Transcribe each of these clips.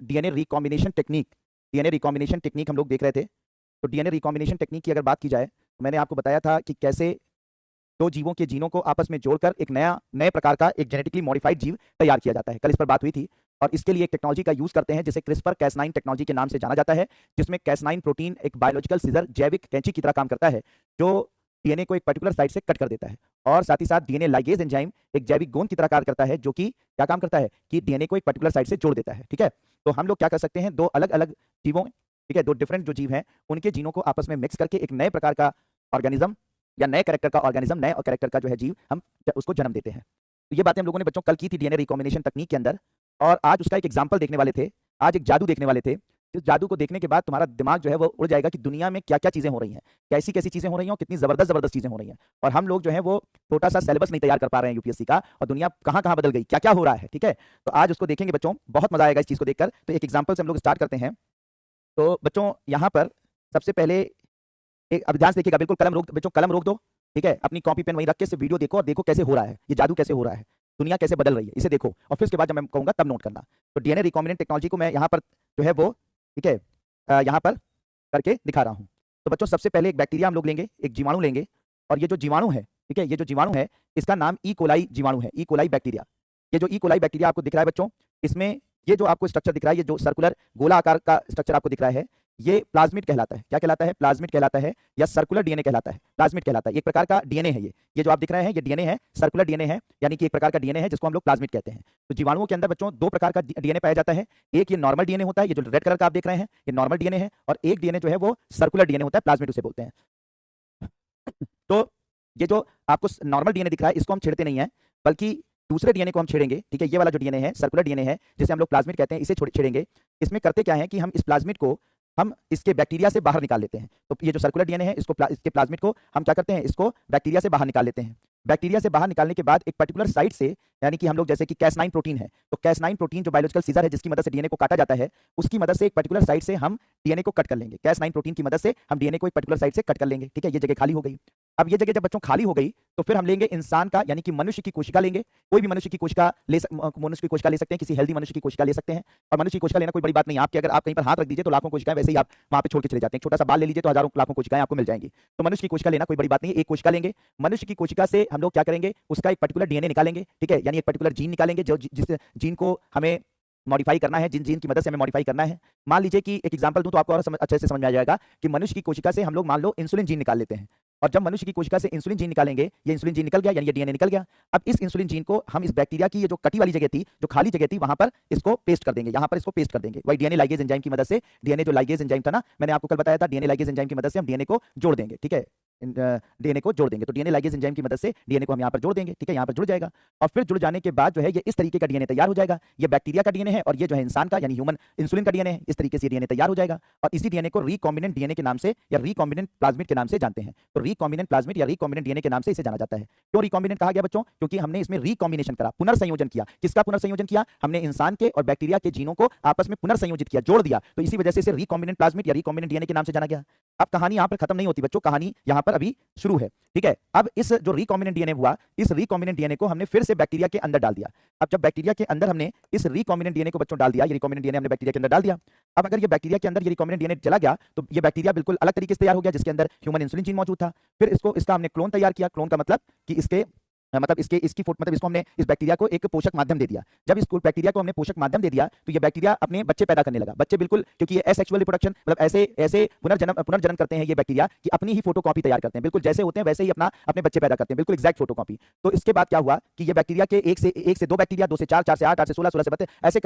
DNA recombination technique हम लोग देख रहे थे। तो डीएनए रिकॉम्बिनेशन टेक्निक की अगर बात की जाए तो मैंने आपको बताया था कि कैसे दो जीवों के जीनों को आपस में जोड़कर एक नए प्रकार का एक जेनेटिकली मॉडिफाइड जीव तैयार किया जाता है। कल इस पर बात हुई थी। और इसके लिए एक टेक्नोलॉजी का यूज करते हैं जिसे क्रिस्पर कैस9 टेक्नोलॉजी के नाम से जाना जाता है, जिसमें कैस9 प्रोटीन एक बायोलॉजिकल सीजर जैविक कैंची की तरह काम करता है, जो डीएनए को एक पर्टिकुलर साइट से कट कर देता है। और साथ ही साथ डीएनए लाइगेज एंजाइम एक जैविक गोंद की तरह कार्य करता है, जो कि क्या काम करता है कि डीएनए को एक पर्टिकुलर साइट से जोड़ देता है। ठीक है, तो हम लोग क्या कर सकते हैं, दो अलग अलग जीवों, ठीक है, दो डिफरेंट जो जीव हैं उनके जीनों को आपस में मिक्स करके एक नए प्रकार का ऑर्गेनिज्म या नए कैरेक्टर का ऑर्गेनिज्म, नए कैरेक्टर का जो है जीव, हम उसको जन्म देते हैं। तो ये बातें हम लोगों ने बच्चों कल की थी डीएनए रिकॉम्बिनेशन तकनीक के अंदर, और आज उसका एक एग्जाम्पल देखने वाले थे। आज एक जादू देखने वाले थे। इस जादू को देखने के बाद तुम्हारा दिमाग जो है वो उड़ जाएगा कि दुनिया में क्या क्या चीजें हो रही हैं, कैसी कैसी चीजें हो रही हैं और कितनी जबरदस्त जबरदस्त चीजें हो रही हैं। और हम लोग जो है वो छोटा सा सिलेबस नहीं तैयार कर पा रहे हैं यूपीएससी का, और दुनिया कहाँ कहाँ बदल गई, क्या क्या हो रहा है। ठीक है, तो आज उसको देखेंगे बच्चों, बहुत मजा आएगा इस चीज को देखकर। तो एक एग्जाम्पल से हम लोग स्टार्ट करते हैं। तो बच्चों यहाँ पर सबसे पहले एक, अब ध्यान से देखिएगा, बिल्कुल कलम रोक बच्चों, कलम रोक दो। ठीक है, अपनी कॉपी पेन वहीं रख के इसे वीडियो देखो और देखो कैसे हो रहा है, ये जादू कैसे हो रहा है, दुनिया कैसे बदल रही है, इसे देखो। और फिर उसके बाद जब मैं कहूंगा तब नोट करना। तो डीएनए रिकॉम्बिनेंट टेक्नोलॉजी को मैं यहाँ पर जो है वो, ठीक है, यहाँ पर करके दिखा रहा हूँ। तो बच्चों सबसे पहले एक बैक्टीरिया हम लोग लेंगे, एक जीवाणु लेंगे। और ये जो जीवाणु है, ठीक है, ये जो जीवाणु है इसका नाम ई कोलाई जीवाणु है, ई कोलाई बैक्टीरिया। ये जो ई कोलाई बैक्टीरिया आपको दिख रहा है बच्चों, इसमें ये जो आपको स्ट्रक्चर दिख रहा है, ये जो सर्कुलर गोला आकार का स्ट्रक्चर आपको दिख रहा है, ये प्लाज्मिड कहलाता है। क्या कहलाता है? प्लाज्मिड कहलाता है, या सर्कुलर डीएनए कहलाता है। प्लाज्मिड कहलाता है, एक प्रकार का डीएनए है। ये जो आप दिख रहे हैं ये डीएनए है, सर्कुलर डीएनए है, यानी कि एक प्रकार का डीएनए है जिसको हम लोग प्लाज्मिड कहते हैं। तो जीवाणुओं के अंदर बच्चों दो प्रकार का डीएनए पाया जाता है। एक ये नॉर्मल डीएनए होता है, ये जो रेड कलर का आप देख रहे हैं ये नॉर्मल डीएनए है, और एक डीएनए जो है वो सर्कुलर डीएनए होता है, प्लाज्मिड उसे बोलते हैं। तो ये जो आपको नॉर्मल डीएनए दिख रहा है इसको हम छेड़ते नहीं है, बल्कि दूसरे डीएनए को हम छेड़ेंगे। ठीक है, ये वाला जो डीएनए है सर्कुलर डीएनए है, जिसे हम लोग प्लाज्मिड कहते हैं, इसे छेड़ेंगे। इसमें करते क्या है कि हम इस प्लाज्मिड को हम इसके बैक्टीरिया से बाहर निकाल लेते हैं। तो ये जो सर्कुलर डीएनए है इसको इसके प्लाज्मिड को हम क्या करते हैं, इसको बैक्टीरिया से बाहर निकाल लेते हैं। बैक्टीरिया से बाहर निकालने के बाद एक पर्टिकुलर साइट से, यानी कि हम लोग जैसे कि कैस9 प्रोटीन है, तो कैस9 प्रोटीन जो बायोलॉजिकल सीजर है जिसकी मदद से डीएनए को काटा जाता है, उसकी मदद से एक पर्टिकुलर साइट से हम डीएनए को कट कर लेंगे। कैस9 प्रोटीन की मदद से हम डीएनए को एक पर्टिकुलर साइट से कट कर लेंगे। ठीक है, ये जगह खाली हो गई। अब ये जगह जब बच्चों खाली हो गई तो फिर हम लेंगे इंसान का, यानी कि मनुष्य की कोशिका लेंगे। कोई भी मनुष्य की कोशिका मनुष्य की कोशिका ले सकते हैं, किसी हेल्दी मनुष्य की कोशिका ले सकते हैं। और मनुष्य की कोशिका लेना कोई बड़ी बात नहीं है। आपके अगर आप कहीं पर हाथ रख दीजिए तो लाखों कोशिकाएं वैसे ही आप वहां पे छोड़ के चले जाते हैं। छोटा सा बाल ले लीजिए तो हजारों लाखों कोशिकाएं आपको मिल जाएंगी। तो मनुष्य की कोशिका लेना कोई बड़ी बात नहीं है। एक कोशिका लेंगे, मनुष्य की कोशिका से हम लोग क्या करेंगे, उसका एक पर्टिकुलर डीएनए निकालेंगे। ठीक है, यानी एक पर्टिकुलर जीन निकालेंगे, जो जिस जीन को हमें मॉडिफाई करना है, जिन जीन की मदद से हमें मॉडिफाई करना है। मान लीजिए कि एक एग्जांपल दूं तो आपको और अच्छे से समझ में आ जाएगा कि मनुष्य की कोशिका से हम लोग मान लो इंसुलिन जीन निकाल लेते हैं। और जब मनुष्य की कोशिका से इंसुलिन जीन निकालेंगे, ये इंसुलिन जीन निकल गया, यानी ये डीएनए निकल गया। अब इस इंसुलिन जीन को हम इस बैक्टीरिया की ये जो कटी वाली जगह थी, जो खाली जगह थी, वहां पर इसको पेस्ट कर देंगे, यहाँ पर इसको पेस्ट कर देंगे। वही डीएनए लाइगेज एंजाइम की मदद से, डीएनए जो लाइगेज एंजाइम था ना, मैंने आपको कल बताया था, डीएनए लाइगेज एंजाइम की मदद से हम डीएनए को जोड़ देंगे। ठीक है, डीएनए को जोड़ देंगे। तो डीएनए लाइगेज एंजाइम की मदद से डीएनए को हम यहाँ पर जोड़ देंगे। ठीक है, यहाँ पर जुड़ जाएगा। और फिर जुड़ जाने के बाद जो है ये इस तरीके का डीएनए तैयार हो जाएगा। ये बैक्टीरिया का डीएनए है और ये जो है इंसान का, यानी ह्यूमन इंसुलिन का डीएनए है। इस तरीके से डीएनए तैयार हो जाएगा और इसी डीएनए को रिकॉम्बिनेंट डीएनए के नाम से या रिकॉम्बिनेंट प्लाज्मिड के नाम से जानते हैं। तो रिकॉम्बिनेंट प्लाज्मिड या रिकॉम्बिनेंट डीएनए के नाम से इसे जाना जाता है। क्यों रिकॉम्बिनेंट कहा गया बच्चों? क्योंकि हमने इसमें रिकॉम्बिनेशन करा, पुनर्संयोजन किया। किसका पुनर्संयोजन किया? हमने इंसान के और बैक्टीरिया के जीनों को आपस में पुनर्संयोजित किया, जोड़ दिया। तो इसी वजह से इसे रिकॉम्बिनेंट प्लाज्मिड या रिकॉम्बिनेंट डीएनए के नाम से जाना गया। अब कहानी यहाँ पर खत्म नहीं होती बच्चों, कहानी यहाँ पर अभी शुरू है। ठीक है, अब इस जो रिकॉम्बिनेंट डीएनए हुआ, इस रिकॉम्बिनेंट डीएनए को हमने फिर से बैक्टीरिया के अंदर डाल दिया। अब जब बैक्टीरिया के अंदर हमने इस रिकॉम्बिनेंट डीएनए को बच्चों डाल दिया, ये रिकॉम्बिनेंट डीएनए हमने बैक्टीरिया के अंदर डाल दिया। अब अगर ये बैक्टीरिया के अंदर ये रिकॉम्बिनेंट डीएनए चला गया तो ये बैक्टीरिया बिल्कुल अलग तरीके से तैयार हो गया, जिसके अंदर ह्यूमन इंसुलिन जीन मौजूद था। फिर इसका हमने क्लोन तैयार किया। क्लोन का मतलब कि इसके इसको हमने इस बैक्टीरिया को एक पोषक माध्यम दे दिया। जब इस बैक्टीरिया को हमने पोषक माध्यम दे दिया तो ये बैक्टीरिया अपने बच्चे पैदा करने लगा। बच्चे बिल्कुल, क्योंकि ये एसेक्सुअल रिप्रोडक्शन, मतलब ऐसे पुनर्जन्म करते हैं ये बैक्टीरिया कि अपनी ही फोटोकॉपी तैयार करते हैं, बिल्कुल जैसे होते हैं वैसे ही अपने बच्चे पैदा करते हैं, बिल्कुल एग्जैक्ट फोटोकॉपी। तो इसके बाद क्या हुआ कि ये बैक्टीरिया के एक से दो बैक्टीरिया, 2 से 4, 4 से 8, 8 से 16, 16 से 32, ऐसे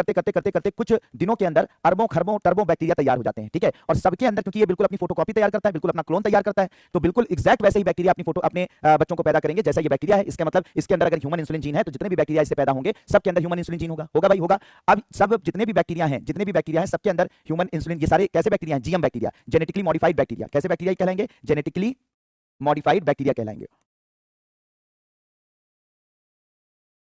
करते कुछ दिनों के अंदर अरबों खरबों टर्बों बैक्टीरिया तैयार हो जाते हैं। ठीक है, और सबके अंदर, क्योंकि ये बिल्कुल अपनी फोटोकॉपी तैयार करता है, बिल्कुल अपना क्लोन तैयार करता है, तो बिल्कुल एग्जैक्ट वैसे ही बैक्टीरिया अपने बच्चों को पैदा करेंगे जैसा ये बैक्टीरिया है। इसका मतलब इसके अंदर अगर ह्यूमन इंसुलिन जीन है तो जितने भी बैक्टीरिया इससे पैदा होंगे सबके अंदर ह्यूमन इंसुलिन जीन होगा भाई, होगा। अब सब जितने भी बैक्टीरिया हैं सबके अंदर ह्यूमन इंसुलिन, ये सारे कैसे बैक्टीरिया हैं? GM bacteria, genetically modified bacteria. कैसे बैक्टीरिया कहलाएंगे? जेनेटिकली मॉडिफाइड बैक्टीरिया कहलाएंगे,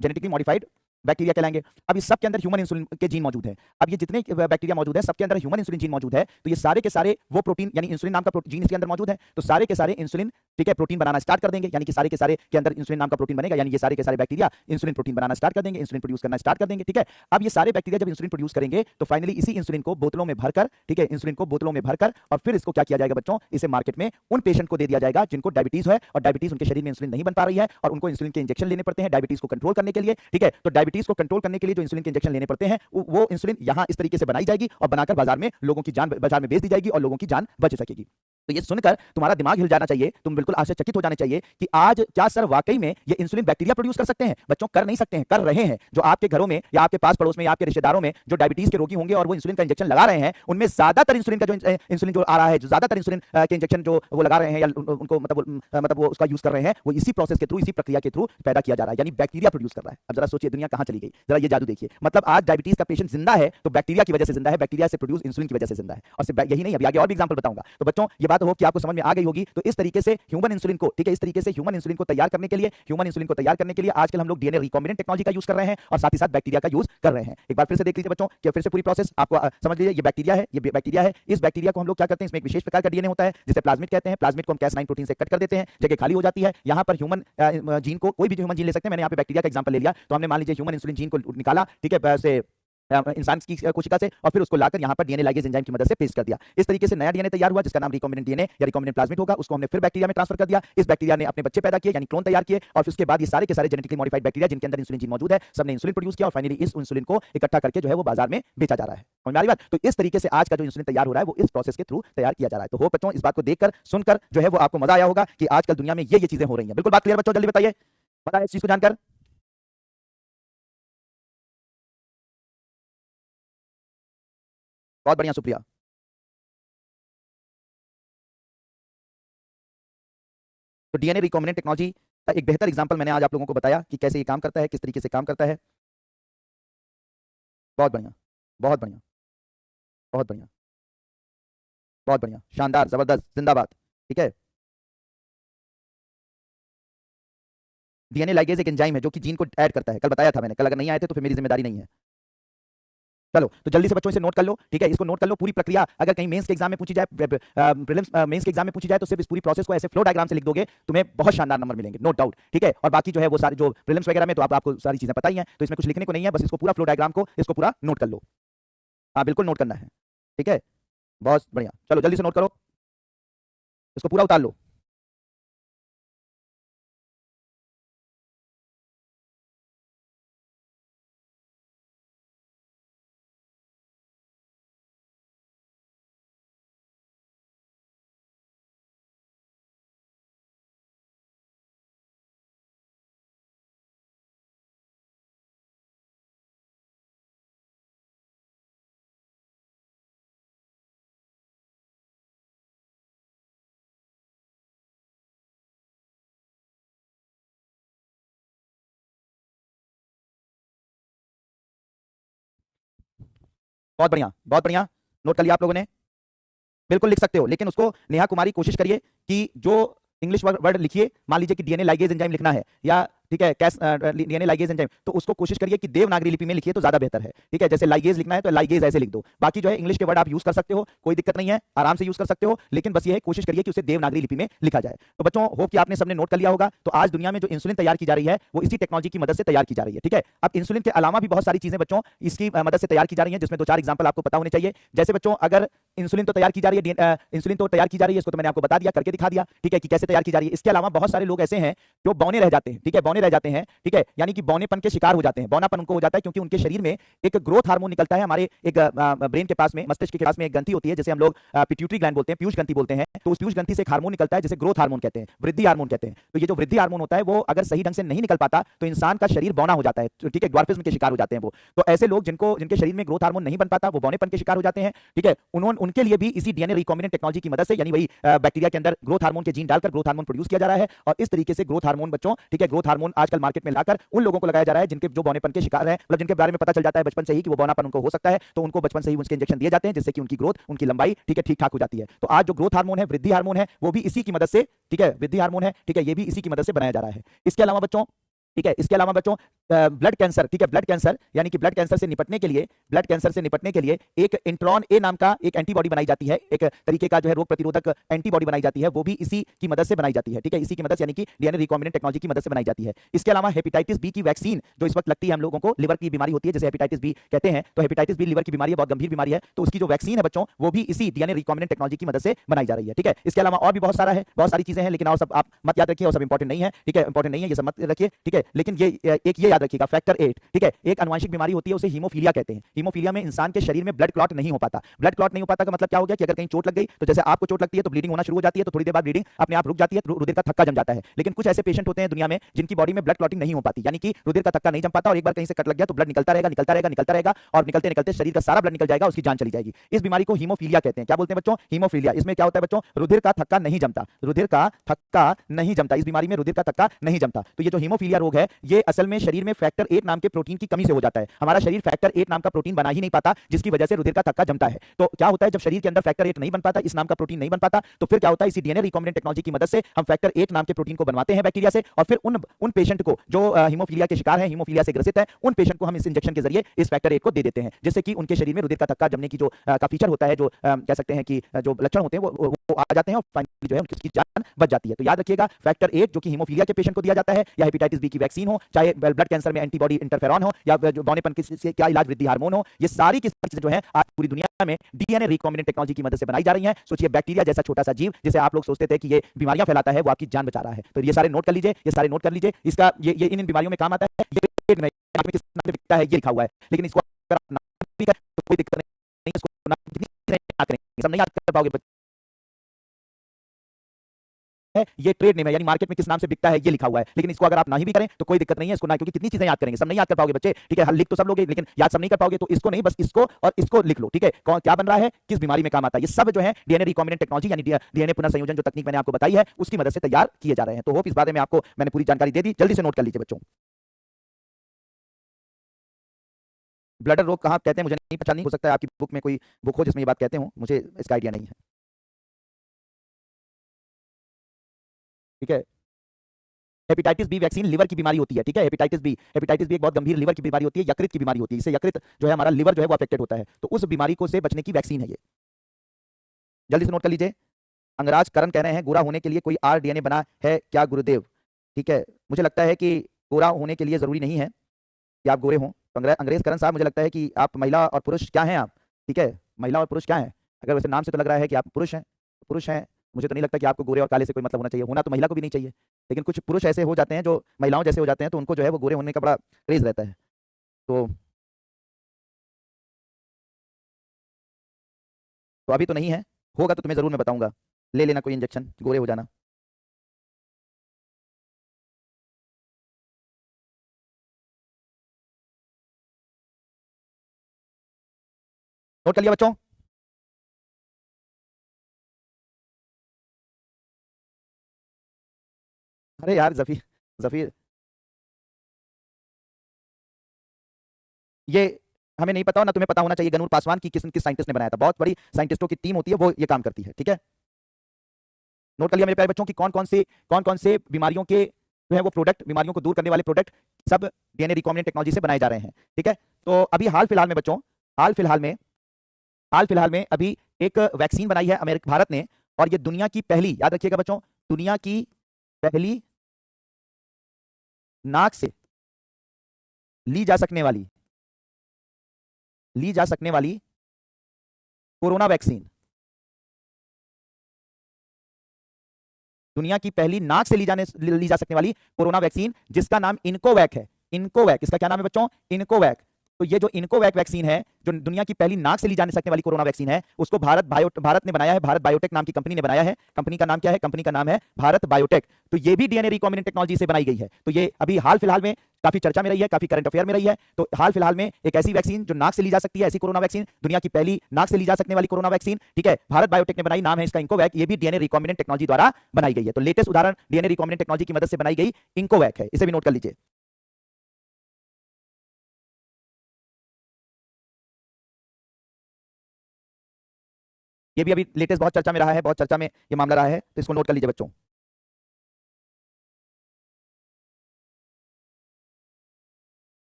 जेनेटिकली मॉडिफाइड बैक्टीरिया कहलाएंगे। अब इस सब के अंदर ह्यूमन इंसुलिन के जीन मौजूद है। अब ये जितने बैक्टीरिया मौजूद है सबके अंदर ह्यूमन इंसुलिन जीन मौजूद है। तो ये सारे के सारे वो प्रोटीन, यानी इंसुलिन नाम का जीन इसके अंदर मौजूद है, तो सारे के सारे इंसुलिन ठीक है, प्रोटीन बनाना स्टार्ट कर देंगे, यानी कि सारे के सारे के अंदर इंसुलिन नाम का प्रोटीन बनेगा, यानी ये सारे के सारे बैक्टीरिया इंसुलिन प्रोटीन बनाना स्टार्ट कर देंगे, इंसुलिन प्रोड्यूस करना स्टार्ट कर देंगे। ठीक है, अब ये सारे बैक्टीरिया जब इंसुलिन प्रोड्यूस करेंगे तो फाइनली इसी इंसुलिन को बोतलों में भरकर, ठीक है, इंसुलिन को बोतलों में भरकर और फिर इसको क्या किया जाएगा बच्चों, इसे मार्केट में उन पेशेंट को दे दिया जाएगा जिनको डायबिटीज है और डायबिटीज उनके शरीर में इंसुलिन नहीं बन पा रही है और उनको इंसुलिन के इंजेक्शन लेने पड़ते हैं डायबिटीज को कंट्रोल करने के लिए। ठीक है, तो डायबिटीज को कंट्रोल करने के लिए जो इंसुलिन के इंजेक्शन लेने पड़ते हैं वो इंसुलिन यहां इस तरीके से बनाई जाएगी और बनाकर बाजार में लोगों की जान, बाजार में बेच दी जाएगी और लोगों की जान बच सकेगी। तो ये सुनकर तुम्हारा दिमाग हिल जाना चाहिए, तुम बिल्कुल आश्चर्यचकित हो जाने चाहिए कि आज क्या सर वाकई में ये इंसुलिन बैक्टीरिया प्रोड्यूस कर सकते हैं? बच्चों कर नहीं सकते हैं, कर रहे हैं। जो आपके घरों में या आपके पास पड़ोस में या आपके रिश्तेदारों में जो डायबिटीज के रोगी होंगे और वो इंसुलिन का इंजेक्शन लगा रहे हैं, उनमें ज्यादातर इंसुलिन का जो इंसुलिन जो आ रहा है, जो ज्यादातर इंसुलिन के इंजेक्शन जो वो लगा रहे हैं या उनको मतलब वो उसका यूज कर रहे हैं, वो इसी प्रोसेस के थ्रू, इसी प्रक्रिया के थ्रू पैदा किया जा रहा है, यानी बैक्टीरिया प्रोड्यूस कर रहा है। अब जरा सोचिए दुनिया कहां चली गई, जरा ये जादू देखिए। मतलब आज डायबिटीज का पेशेंट जिंदा है तो बैक्टीरिया की वजह से जिंदा है, बैक्टीरिया से प्रोड्यूस इंसुलिन की वजह से जिंदा है। और सिर्फ यही नहीं, अभी आगे और भी एग्जांपल बताऊंगा। तो बच्चों ये बात हो कि आपको समझ में आ गई होगी। तो इस तरीके से ह्यूमन इंसुलिन को, ठीक है, इस तरीके से ह्यूमन इंसुलिन को तैयार करने के लिए, ह्यूमन इंसुलिन को तैयार करने के लिए आजकल हम लोग डीएनए रिकॉम्बिनेंट टेक्नोलॉजी का यूज कर रहे हैं और साथ ही साथ बैक्टीरिया का यूज कर रहे हैं। एक बार फिर से देख लीजिए बच्चों, कि फिर से पूरी प्रोसेस आपको समझ लीजिए। ये बैक्टीरिया है, ये बैक्टीरिया है। इस बैक्टीरिया को हम लोग क्या करते हैं, इसमें एक विशेष प्रकार का डीएनए होता है जिसे प्लाज्मिड कहते हैं। प्लाज्मिड को हम Cas9 प्रोटीन से कट कर देते हैं, जगह खाली हो जाती है। यहां पर ह्यूमन जीन को, कोई भी ह्यूमन जीन ले सकते हैं। मैंने यहां पे बैक्टीरिया का एग्जांपल ले लिया, तो हमने मान लीजिए ह्यूमन इंसुलिन जीन को निकाला, ठीक है, से इंसान की कोशिका से, और फिर उसको लाकर यहां पर डीएनए लाइगेज एंजाइम की मदद से पेस्ट कर दिया। इस तरीके से नया डीएनए तैयार हुआ जिसका नाम रिकॉम्बिनेंट डीएनए या रिकॉम्बिनेंट प्लाज्मिड होगा। उसको हमने फिर बैक्टीरिया में ट्रांसफर कर दिया। इस बैक्टीरिया ने अपने बच्चे पैदा किए, यानी क्लोन तैयार किए, और फिर उसके बाद ये सारे के सारे जेनेटिकली मॉडिफाइड बैक्टीरिया जिनके अंदर इंसुलिन जीन मौजूद है, सबने इंसुलिन प्रोड्यूस किया और फाइनली इस इंसुलिन को इकट्ठा करके जो है वो बाजार में बेचा जा रहा है। समझ में आ रही बात? तो इस तरीके से आज का जो इंसुलिन तैयार हो रहा है वो इस प्रोसेस के थ्रू तैयार किया जा रहा है। तो हो बच्चों इस बात को देखकर सुनकर जो है वो आपको मजा आया होगा कि आजकल दुनिया में ये चीजें हो रही हैं। बिल्कुल बात क्लियर बच्चों? जल्दी बताइए, मजा आया इस चीज को जानकर? बहुत बढ़िया, शुक्रिया। तो डीएनए रिकॉम्बिनेंट टेक्नोलॉजी का एक बेहतर एग्जांपल मैंने आज आप लोगों को बताया कि कैसे ये काम करता है, किस तरीके से काम करता है। बहुत बढ़िया, बहुत बढ़िया, बहुत बढ़िया, बहुत बढ़िया, शानदार, जबरदस्त, जिंदाबाद। ठीक है, डीएनए लाइगेज एक एंजाइम है जो कि जीन को ऐड करता है। कल बताया था मैंने, कल अगर नहीं आए थे तो फिर मेरी जिम्मेदारी नहीं है। चलो तो जल्दी से बच्चों इसे नोट कर लो, ठीक है, इसको नोट कर लो। पूरी प्रक्रिया अगर कहीं मेंस के एग्जाम में पूछी जाए, प्रीलिम्स मेंस के एग्जाम में पूछी जाए, तो सिर्फ इस पूरी प्रोसेस को ऐसे फ्लो डायग्राम से लिख दोगे, तुम्हें बहुत शानदार नंबर मिलेंगे, नो डाउट। ठीक है, और बाकी जो है वो सारे जो प्रीलिम्स वगैरह में तो आपको सारी चीजें पता ही हैं, तो इसमें कुछ लिखने को नहीं है, बस इसको पूरा फ्लो डायग्राम को इसको पूरा नोट कर लो। हाँ बिल्कुल नोट करना है, ठीक है, बहुत बढ़िया। चलो जल्दी से नोट करो, इसको पूरा उतार लो। बहुत बढ़िया, बहुत बढ़िया, नोट कर लिया आप लोगों ने? बिल्कुल लिख सकते हो, लेकिन उसको नेहा कुमारी कोशिश करिए कि जो इंग्लिश वर्ड लिखिए, मान लीजिए कि डीएनए लाइगेज एंजाइम लिखना है या ठीक है कैस डीएनए लाइगेज एंजाइम, तो उसको कोशिश करिए कि देवनागरी लिपि में लिखिए तो ज्यादा बेहतर है। ठीक है, जैसे लाइगेज लिखना है तो लाइगेज ऐसे लिख दो। बाकी जो है इंग्लिश के वर्ड आप यूज कर सकते हो, कोई दिक्कत नहीं है, आराम से यूज कर सकते हो, लेकिन बस ये है कोशिश करिए कि उसे देवनागरी लिपि में लिखा जाए। तो बच्चों होप कि आपने सबने नोट कर लिया होगा। तो आज दुनिया में जो इंसुलिन तैयार की जा रही है वो इसी टेक्नोलॉजी की मदद से तैयार की जा रही है। ठीक है, अब इंसुलिन के अलावा भी बहुत सारी चीजें बच्चों इसकी मदद से तैयार की जा रही है, जिसमें 2-4 एग्जाम्पल आपको पता होने चाहिए। जैसे बच्चों अगर इंसुलिन तो तैयार की जा रही है, इंसुलिन तो तैयार की जा रही है, इसको तो मैंने आपको बता दिया, करके दिखा दिया, ठीक है, कि कैसे तैयार की जा रही है। इसके अलावा बहुत सारे लोग ऐसे हैं जो बौने रह जाते हैं, ठीक है, बौने रह जाते हैं, ठीक है, यानी कि बौनेपन के शिकार हो जाते हैं। बौनापन उनको हो जाता है क्योंकि उनके शरीर में एक ग्रोथ हार्मोन निकलता है। हमारे एक ब्रेन के पास में, मस्तिष्क के पास में एक ग्रंथि होती है जिसे हम लोग पिट्यूटरी ग्लैंड बोलते हैं, पीयूष ग्रंथि बोलते हैं। तो उस पीयूष ग्रंथि से एक हार्मोन निकलता है जिसे ग्रोथ हार्मोन कहते हैं, वृद्धि हार्मोन कहते हैं। तो ये जो वृद्धि हार्मोन होता है वो अगर सही ढंग से नहीं निकल पाता तो इंसान का शरीर बौना हो जाता है, ठीक है, ड्वार्फिज्म के शिकार हो जाते हैं वो। तो ऐसे लोग जिनके शरीर में ग्रोथ हार्मोन नहीं बन पाता वो बौनेपन के शिकार हो जाते हैं। ठीक है, उनके लिए भी इसी डीएनए रिकॉम्बिनेंट टेक्नोलॉजी की मदद से, यानी वही बैक्टीरिया के अंदर ग्रोथ हार्मोन के जीन डालकर ग्रोथ हार्मोन प्रोड्यूस किया जा रहा है। और इस तरीके से ग्रोथ हार्मोन बच्चों, ठीक है, ग्रोथ हार्मोन आजकल मार्केट में लाकर उन लोगों को लगाया जा रहा है जिनके जो बौनेपन के शिकार है, मतलब जिनके बारे में पता चल जाता है बचपन से ही कि वो बौनापन उनको हो सकता है, तो उनको बचपन से ही उनके इंजेक्शन दिए जाते हैं जिससे कि उनकी ग्रोथ, उनकी लंबाई, ठीक है, ठीक ठाक हो जाती है। तो आज जो ग्रोथ हार्मोन है, वृद्धि हार्मोन है, वो भी इसी की मदद से, ठीक है, वृद्धि हार्मोन है, ठीक है, ये भी इसी की मदद से बनाया जा रहा है। इसके अलावा बच्चों, ठीक है, इसके अलावा बच्चों ब्लड कैंसर, ठीक है, ब्लड कैंसर यानी कि ब्लड कैंसर से निपटने के लिए, ब्लड कैंसर से निपटने के लिए एक इंट्रॉन ए नाम का एक एंटीबॉडी बनाई जाती है, एक तरीके का जो है रोग प्रतिरोधक एंटीबॉडी बनाई जाती है, वो भी इसी की मदद से बनाई जाती है, ठीक है, इसी की मदद यानी कि डीएनए रिकॉम्बिनेंट टेक्नोलॉजी की मदद से बनाई जाती है। इसके अलावा हेपेटाइटिस बी की वैक्सीन जो इस वक्त लगती है हम लोगों को, लिवर की बीमारी होती है जैसे हेपेटाइटिस बी कहते हैं, तो हेपेटाइटिस बी लिवर की बीमारी है, बहुत गंभीर बीमारी है, तो उसकी जो वैक्सीन है बच्चों वो भी इसी डीएनए रिकॉम्बिनेंट टेक्नोलॉजी की मदद से बनाई जा रही है, ठीक है। इसके अलावा और भी बहुत सारा है, बहुत सारी चीजें हैं, लेकिन और सब आप मत याद रखिए और सब इंपॉर्टेंट नहीं है, ठीक है, इंपॉर्टेंट नहीं है, ये सब मत रखिए, ठीक है। लेकिन ये एक ये याद रखिएगा, फैक्टर 8, ठीक है, एक अनुवांशिक बीमारी होती है उसे हीमोफीलिया कहते हैं। हीमोफीलिया में इंसान के शरीर में ब्लड क्लॉट नहीं हो पाता। ब्लड क्लॉट नहीं हो पाता का मतलब क्या हो गया कि अगर कहीं चोट लग गई तो जैसे आपको चोट लगती है तो ब्लीडिंग होना शुरू हो जाती है, तो थोड़ी देर बाद ब्लीडिंग अपने आप रुक जाती है, रुधिर का थक्का जम जाता है। लेकिन कुछ ऐसे पेशेंट होते हैं दुनिया में जिनकी बॉडी में ब्लड क्लॉटिंग नहीं हो पाती, यानी कि रुधिर का थक्का नहीं जम पाता और एक बार कहीं से कट लग गया तो ब्लड निकलता रहेगा, निकलता रहेगा, निकलता रहेगा और निकलते निकलते शरीर का सारा ब्लड निकल जाएगा, उसकी जान चली जाएगी। इस बीमारी को हीमोफीलिया कहते हैं। क्या बोलते हैं बच्चों? हीमोफीलिया। इसमें क्या होता है बच्चों? रुधिर का थक्का नहीं जमता, रुधिर का थक्का नहीं जमता, इस बीमारी में रुधिर का थक्का नहीं जमता। तो ये जो हीमोफीलिया रोग है ये असल में शरीर में फैक्टर 8 नाम के प्रोटीन की कमी से हो जाता है। हमारा शरीर फैक्टर 8 नाम का प्रोटीन बना ही नहीं पाता, जिसकी वजह से रुधिर का थक्का जमता है। तो क्या होता है जब शरीर के अंदर फैक्टर 8 नहीं बन पाता, इस नाम का प्रोटीन नहीं बन पाता, तो फिर क्या होता है इसी डीएनए रिकॉम्बिनेंट टेक्नोलॉजी की मदद से हम फैक्टर 8 नाम के प्रोटीन को बनवाते हैं बैक्टीरिया से और फिर उन पेशेंट को जो हीमोफीलिया के शिकार हैं, हीमोफीलिया से ग्रसित है, उन पेशेंट को हम इस इंजेक्शन के जरिए इस फैक्टर 8 को दे देते हैं, जिससे कि उनके शरीर में रुधिर का थक्का जमने की जो का फीचर होता है, जो कह सकते हैं कि जो लक्षण होते हैं वो आ जाते हैं और फाइनली जो है उनकी जान बच जाती है। तो याद रखिएगा फैक्टर 8 जो कि हीमोफीलिया के पेशेंट को दिया जाता है, या हेपेटाइटिस बी की वैक्सीन हो, चाहे ब्लड कैंसर में एंटीबॉडी इंटरफेरॉन हो, या जो बौनेपन से क्या इलाज वृद्धि हार्मोन हो, ये सारी की चीजें जो है आज पूरी दुनिया में डीएनए रिकॉम्बिनेंट टेक्नोलॉजी की मदद से बनाई जा रही हैं। सोचिए बैक्टीरिया जैसा छोटा सा जीव जिसे आप लोग सोचते थे कि ये बीमारियां फैलाता है, वो आपकी जान बचा रहा है। तो ये सारे नोट कर लीजिए, ये सारे नोट कर लीजिए, इसका ये इन बीमारियों में काम आता है। ये किस नाम से बिकता है ये लिखा हुआ है, लेकिन इसको अगर आप नाम भी करें तो कोई दिक्कत नहीं, इसको नाम कितनी चीजें याद करेंगे, सब नहीं याद कर पाओगे है, ये ट्रेड नेम है, यानी मार्केट में किस नाम से बिकता है ये लिखा हुआ है, लेकिन इसको अगर आप ना ही भी करें तो कोई दिक्कत नहीं है, इसको ना, क्योंकि कितनी चीजें याद करेंगे, सब नहीं याद कर पाओगे बच्चे, ठीक है। हल लिख तो सब लोगे लेकिन याद सब नहीं कर पाओगे, तो इसको नहीं, बस इसको और इसको लिख लो, ठीक है। कौन क्या बन रहा है, किस बीमारी में काम आता है, ये सब जो है डीएनए रिकॉम्बिनेंट टेक्नोलॉजी यानी डीएनए पुनर्संयोजन जो तकनीक मैंने आपको बताई है उसकी मदद से तैयार किए जा रहे हैं। तो होप इस बारे में आपको मैंने पूरी जानकारी दे दी, जल्दी से नोट कर लीजिए बच्चों। ब्लडर रोग कहाँ कहते हैं मुझे नहीं पता, नहीं हो सकता है आपकी बुक में कोई बुक हो जिसमें ये बात कहते हो, मुझे इसका आइडिया नहीं है, ठीक है। हेपेटाइटिस बी वैक्सीन लिवर की बीमारी होती है, ठीक है। हेपेटाइटिस बी एक बहुत गंभीर लिवर की बीमारी होती है, यकृत की बीमारी होती है, इससे यकृत जो है हमारा लिवर जो है वो अफेक्टेड होता है, तो उस बीमारी को से बचने की वैक्सीन है ये, जल्दी से नोट कर लीजिए। अंगराज करण कह रहे हैं गोरा होने के लिए कोई आर डीएनए बना है क्या गुरुदेव? ठीक है, मुझे लगता है कि गोरा होने के लिए जरूरी नहीं है कि आप गोरे हों, तो अंग्रेज करण साहब मुझे लगता है कि आप महिला और पुरुष क्या हैं आप, ठीक है, महिला और पुरुष क्या हैं? अगर वैसे नाम से तो लग रहा है कि आप पुरुष हैं, पुरुष हैं, मुझे तो नहीं लगता कि आपको गोरे और काले से कोई मतलब होना चाहिए, होना तो महिला को भी नहीं चाहिए, लेकिन कुछ पुरुष ऐसे हो जाते हैं जो महिलाओं जैसे हो जाते हैं, तो उनको जो है वो गोरे होने का बड़ा क्रेज रहता है। तो अभी तो नहीं है, होगा तो तुम्हें जरूर मैं बताऊंगा, ले लेना कोई इंजेक्शन गोरे हो जाना। नोट कर लिया बच्चों? अरे यार जफीर, जफीर ये हमें नहीं पता हो ना, तुम्हें पता होना चाहिए गनूर पासवान की किस किस साइंटिस्ट ने बनाया था, बहुत बड़ी साइंटिस्टों की टीम होती है, वो ये काम करती है, ठीक है। नोट कर लिया मेरे प्यारे बच्चों की कौन कौन से बीमारियों के जो है वो प्रोडक्ट, बीमारियों को दूर करने वाले प्रोडक्ट सब डीएनए रिकॉम्बिनेंट टेक्नोलॉजी से बनाए जा रहे हैं, ठीक है। तो अभी हाल फिलहाल में बच्चों, हाल फिलहाल में अभी एक वैक्सीन बनाई है अमेरिका भारत ने, और ये दुनिया की पहली, याद रखिएगा बच्चों, दुनिया की पहली नाक से ली जा सकने वाली कोरोना वैक्सीन, दुनिया की पहली नाक से ली जा सकने वाली कोरोना वैक्सीन, जिसका नाम इनकोवैक है। इनकोवैक, इसका क्या नाम है बच्चों? इनकोवैक। तो ये जो इनकोवैक वैक्सीन है, जो दुनिया की पहली नाक से ली जा सकने वाली कोरोना वैक्सीन है, उसको भारत ने बनाया है, भारत बायोटेक नाम की कंपनी ने बनाया है। कंपनी का नाम क्या है? कंपनी का नाम है भारत बायोटेक। तो ये भी डीएनए रिकॉम्बिनेंट टेक्नोलॉजी से बनाई गई है। तो ये अभी हाल फिलहाल में काफी चर्चा में रही है, काफी करंट अफेयर में रही है। तो हाल फिलहाल में एक ऐसी वैक्सीन जो नाक से ली जा सकती है, ऐसी कोरोना वैक्सीन, दुनिया की पहली नाक से ली जा सकने वाली कोरोना वैक्सीन, ठीक है, भारत बायोटेक ने बनाई, नाम है इसका इनकोवैक। ये भी डीएनए रिकॉम्बिनेंट टेक्नोलॉजी द्वारा बनाई गई है। तो लेटेस्ट उदाहरण डीएनए रिकॉम्बिनेंट टेक्नोलॉजी की मदद से बनाई गई इनकोवैक है, इसे भी नोट कर लीजिए। ये भी अभी लेटेस्ट बहुत चर्चा में रहा है, बहुत चर्चा में ये मामला रहा है, तो इसको नोट कर लीजिए बच्चों।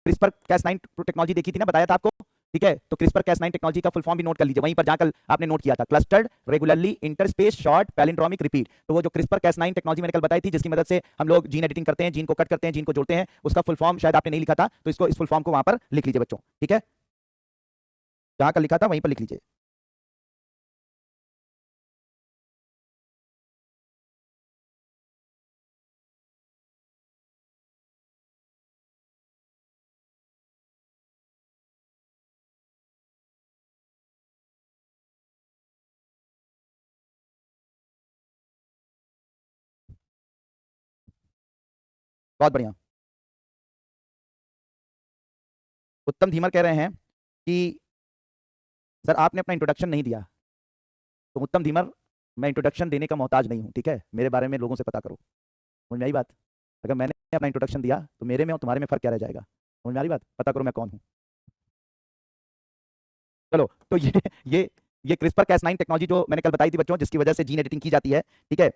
क्रिस्पर कैस9 टेक्नोलॉजी देखी थी ना, बताया था आपको, ठीक है। तो क्रिस्पर कैस9 टेक्नोलॉजी का फुल फॉर्म भी नोट कर लीजिए, वहीं पर जहां कल आपने नोट किया था, clustered regularly interspace short palindromic repeat. तो वो जो क्रिस्पर कैस9 टेक्नोलॉजी मैंने कल बताई थी, जिसकी मदद से हम लोग जीन एडिटिंग करते हैं, जीन को कट करते हैं, जीन को जोड़ते हैं, उसका फुल फॉर्म शायद आपने नहीं लिखा था, तो इसको इस फुल फॉर्म को वहां पर लिख लीजिए बच्चों, ठीक है, जहां कल लिखा था वहीं पर लिख लीजिए। बहुत बढ़िया। उत्तम धीमर कह रहे हैं कि सर आपने अपना इंट्रोडक्शन नहीं दिया। तो उत्तम धीमर, मैं इंट्रोडक्शन देने का मोहताज नहीं हूं, ठीक है, मेरे बारे में लोगों से पता करो, समझ में आई बात। अगर मैंने अपना इंट्रोडक्शन दिया तो मेरे में और तुम्हारे में फर्क क्या रह जाएगा, समझ में आ रही बात, पता करो मैं कौन हूं। चलो, तो ये क्रिस्पर कैस9 टेक्नोलॉजी जो मैंने कल बताई थी बच्चों, जिसकी वजह से जीन एडिटिंग की जाती है, ठीक है,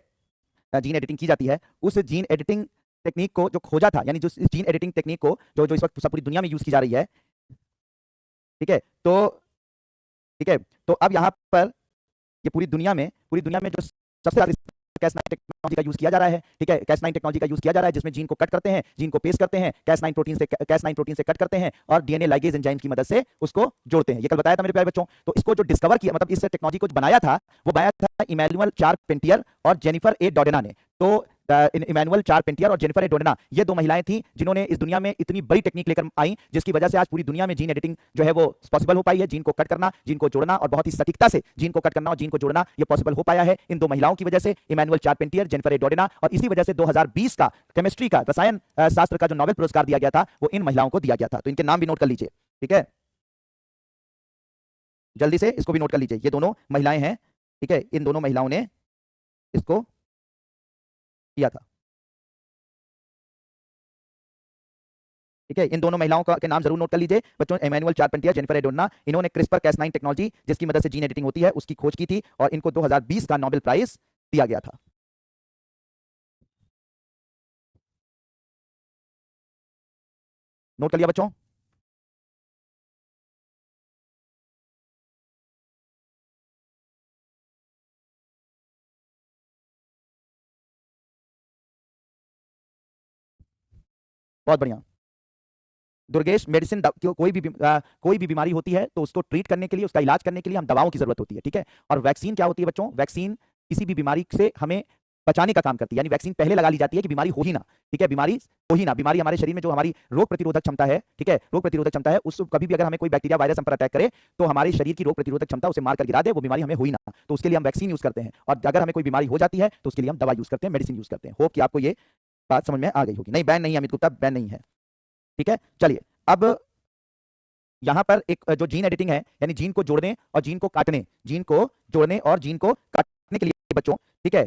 जीन एडिटिंग की जाती है, उस जीन एडिटिंग टेक्निक को जो खोजा था, यानी जो इस जीन एडिटिंग टेक्निक को जो जो इस वक्त पूरी दुनिया में यूज की जा रही है, ठीक है, तो ठीक है, तो अब यहाँ पर ये पूरी दुनिया में जो सबसे ज्यादा कैस9 टेक्नोलॉजी का यूज किया जा रहा है, ठीक है, कैस9 टेक्नोलॉजी का यूज किया जा रहा है, जिसमें जीन को कट करते हैं, जीन को पेस्ट करते हैं, कैस9 प्रोटीन से कट करते हैं और डीएनए लाइगेज एंजाइम की मदद से उसको जोड़ते हैं। ये कल बताया था मेरे प्यारे बच्चों। तो इसको जो डिस्कवर किया, मतलब इस टेक्नोलॉजी को जो बनाया था, वो बनाया था इमैनुअल चारपेंटियर और जेनिफर ए डोडेना ने। तो इमैनुअल चारपेंटियर और जेनिफर ए डोडेना, ये दो महिलाएं थी जिन्होंने इस दुनिया में इतनी बड़ी टेक्निक लेकर आई, जिसकी वजह से आज पूरी दुनिया में जीन एडिटिंग जो है वो पॉसिबल हो पाई है। जीन को कट करना, जीन को जोड़ना और बहुत ही सटीकता से जीन को कट करना और जीन को जोड़ना, ये पॉसिबल हो पाया है इन दो महिलाओं की वजह से, इमैनुअल चारपेंटियर, जेनिफर ए डोडेना। और इसी वजह से 2020 का केमिस्ट्री का, रसायन शास्त्र का जो नोबेल पुरस्कार दिया गया था, वो इन महिलाओं को दिया गया था। तो इनके नाम भी नोट कर लीजिए, ठीक है, जल्दी से इसको भी नोट कर लीजिए। ये दोनों महिलाएं हैं, ठीक है, इन दोनों महिलाओं ने इसको किया था, ठीक है। इन दोनों महिलाओं के नाम जरूर नोट कर लीजिए बच्चों, इमैनुअल चारपेंटियर, जेनिफर ए डोडेना। इन्होंने क्रिस्पर कैस9 टेक्नोलॉजी, जिसकी मदद से जीन एडिटिंग होती है, उसकी खोज की थी और इनको 2020 का नोबेल प्राइज दिया गया था। नोट कर लिया बच्चों। बहुत बढ़िया। दुर्गेश, मेडिसिन कोई भी बीमारी होती है तो उसको ट्रीट करने के लिए, उसका इलाज करने के लिए हम दवाओं की जरूरत होती है, ठीक है। और वैक्सीन क्या होती है बच्चों, वैक्सीन किसी भी बीमारी से हमें बचाने का काम करती है, यानी वैक्सीन पहले लगा ली जाती है कि बीमारी हो ही ना, ठीक है, बीमारी हो ही ना। बीमारी हमारे शरीर में जो हमारी रोग प्रतिरोधक क्षमता है, ठीक है, रोग प्रतिरोधक क्षमता है, उस कभी भी अगर हमें कोई बैक्टीरिया वायरस हम पर अटैक करे तो हमारे शरीर की रोग प्रतिरोधक क्षमता उसे मार कर गिरा दे, वो बीमारी हमें हो ही ना। तो उसके लिए हम वैक्सीन यूज करते हैं, और अगर हमें कोई बीमारी हो जाती है तो उसके लिए हम दवा यूज करते हैं, मेडिसिन यूज करते हैं। होप कि आपको ये बात समझ में आ गई होगी। नहीं, बैन नहीं है अमित गुप्ता, बैन नहीं है, ठीक है। चलिए, अब यहां पर एक जो जीन एडिटिंग है, यानी जीन को जोड़ने और जीन को काटने, जीन को जोड़ने और जीन को काटने के लिए बच्चों, ठीक है,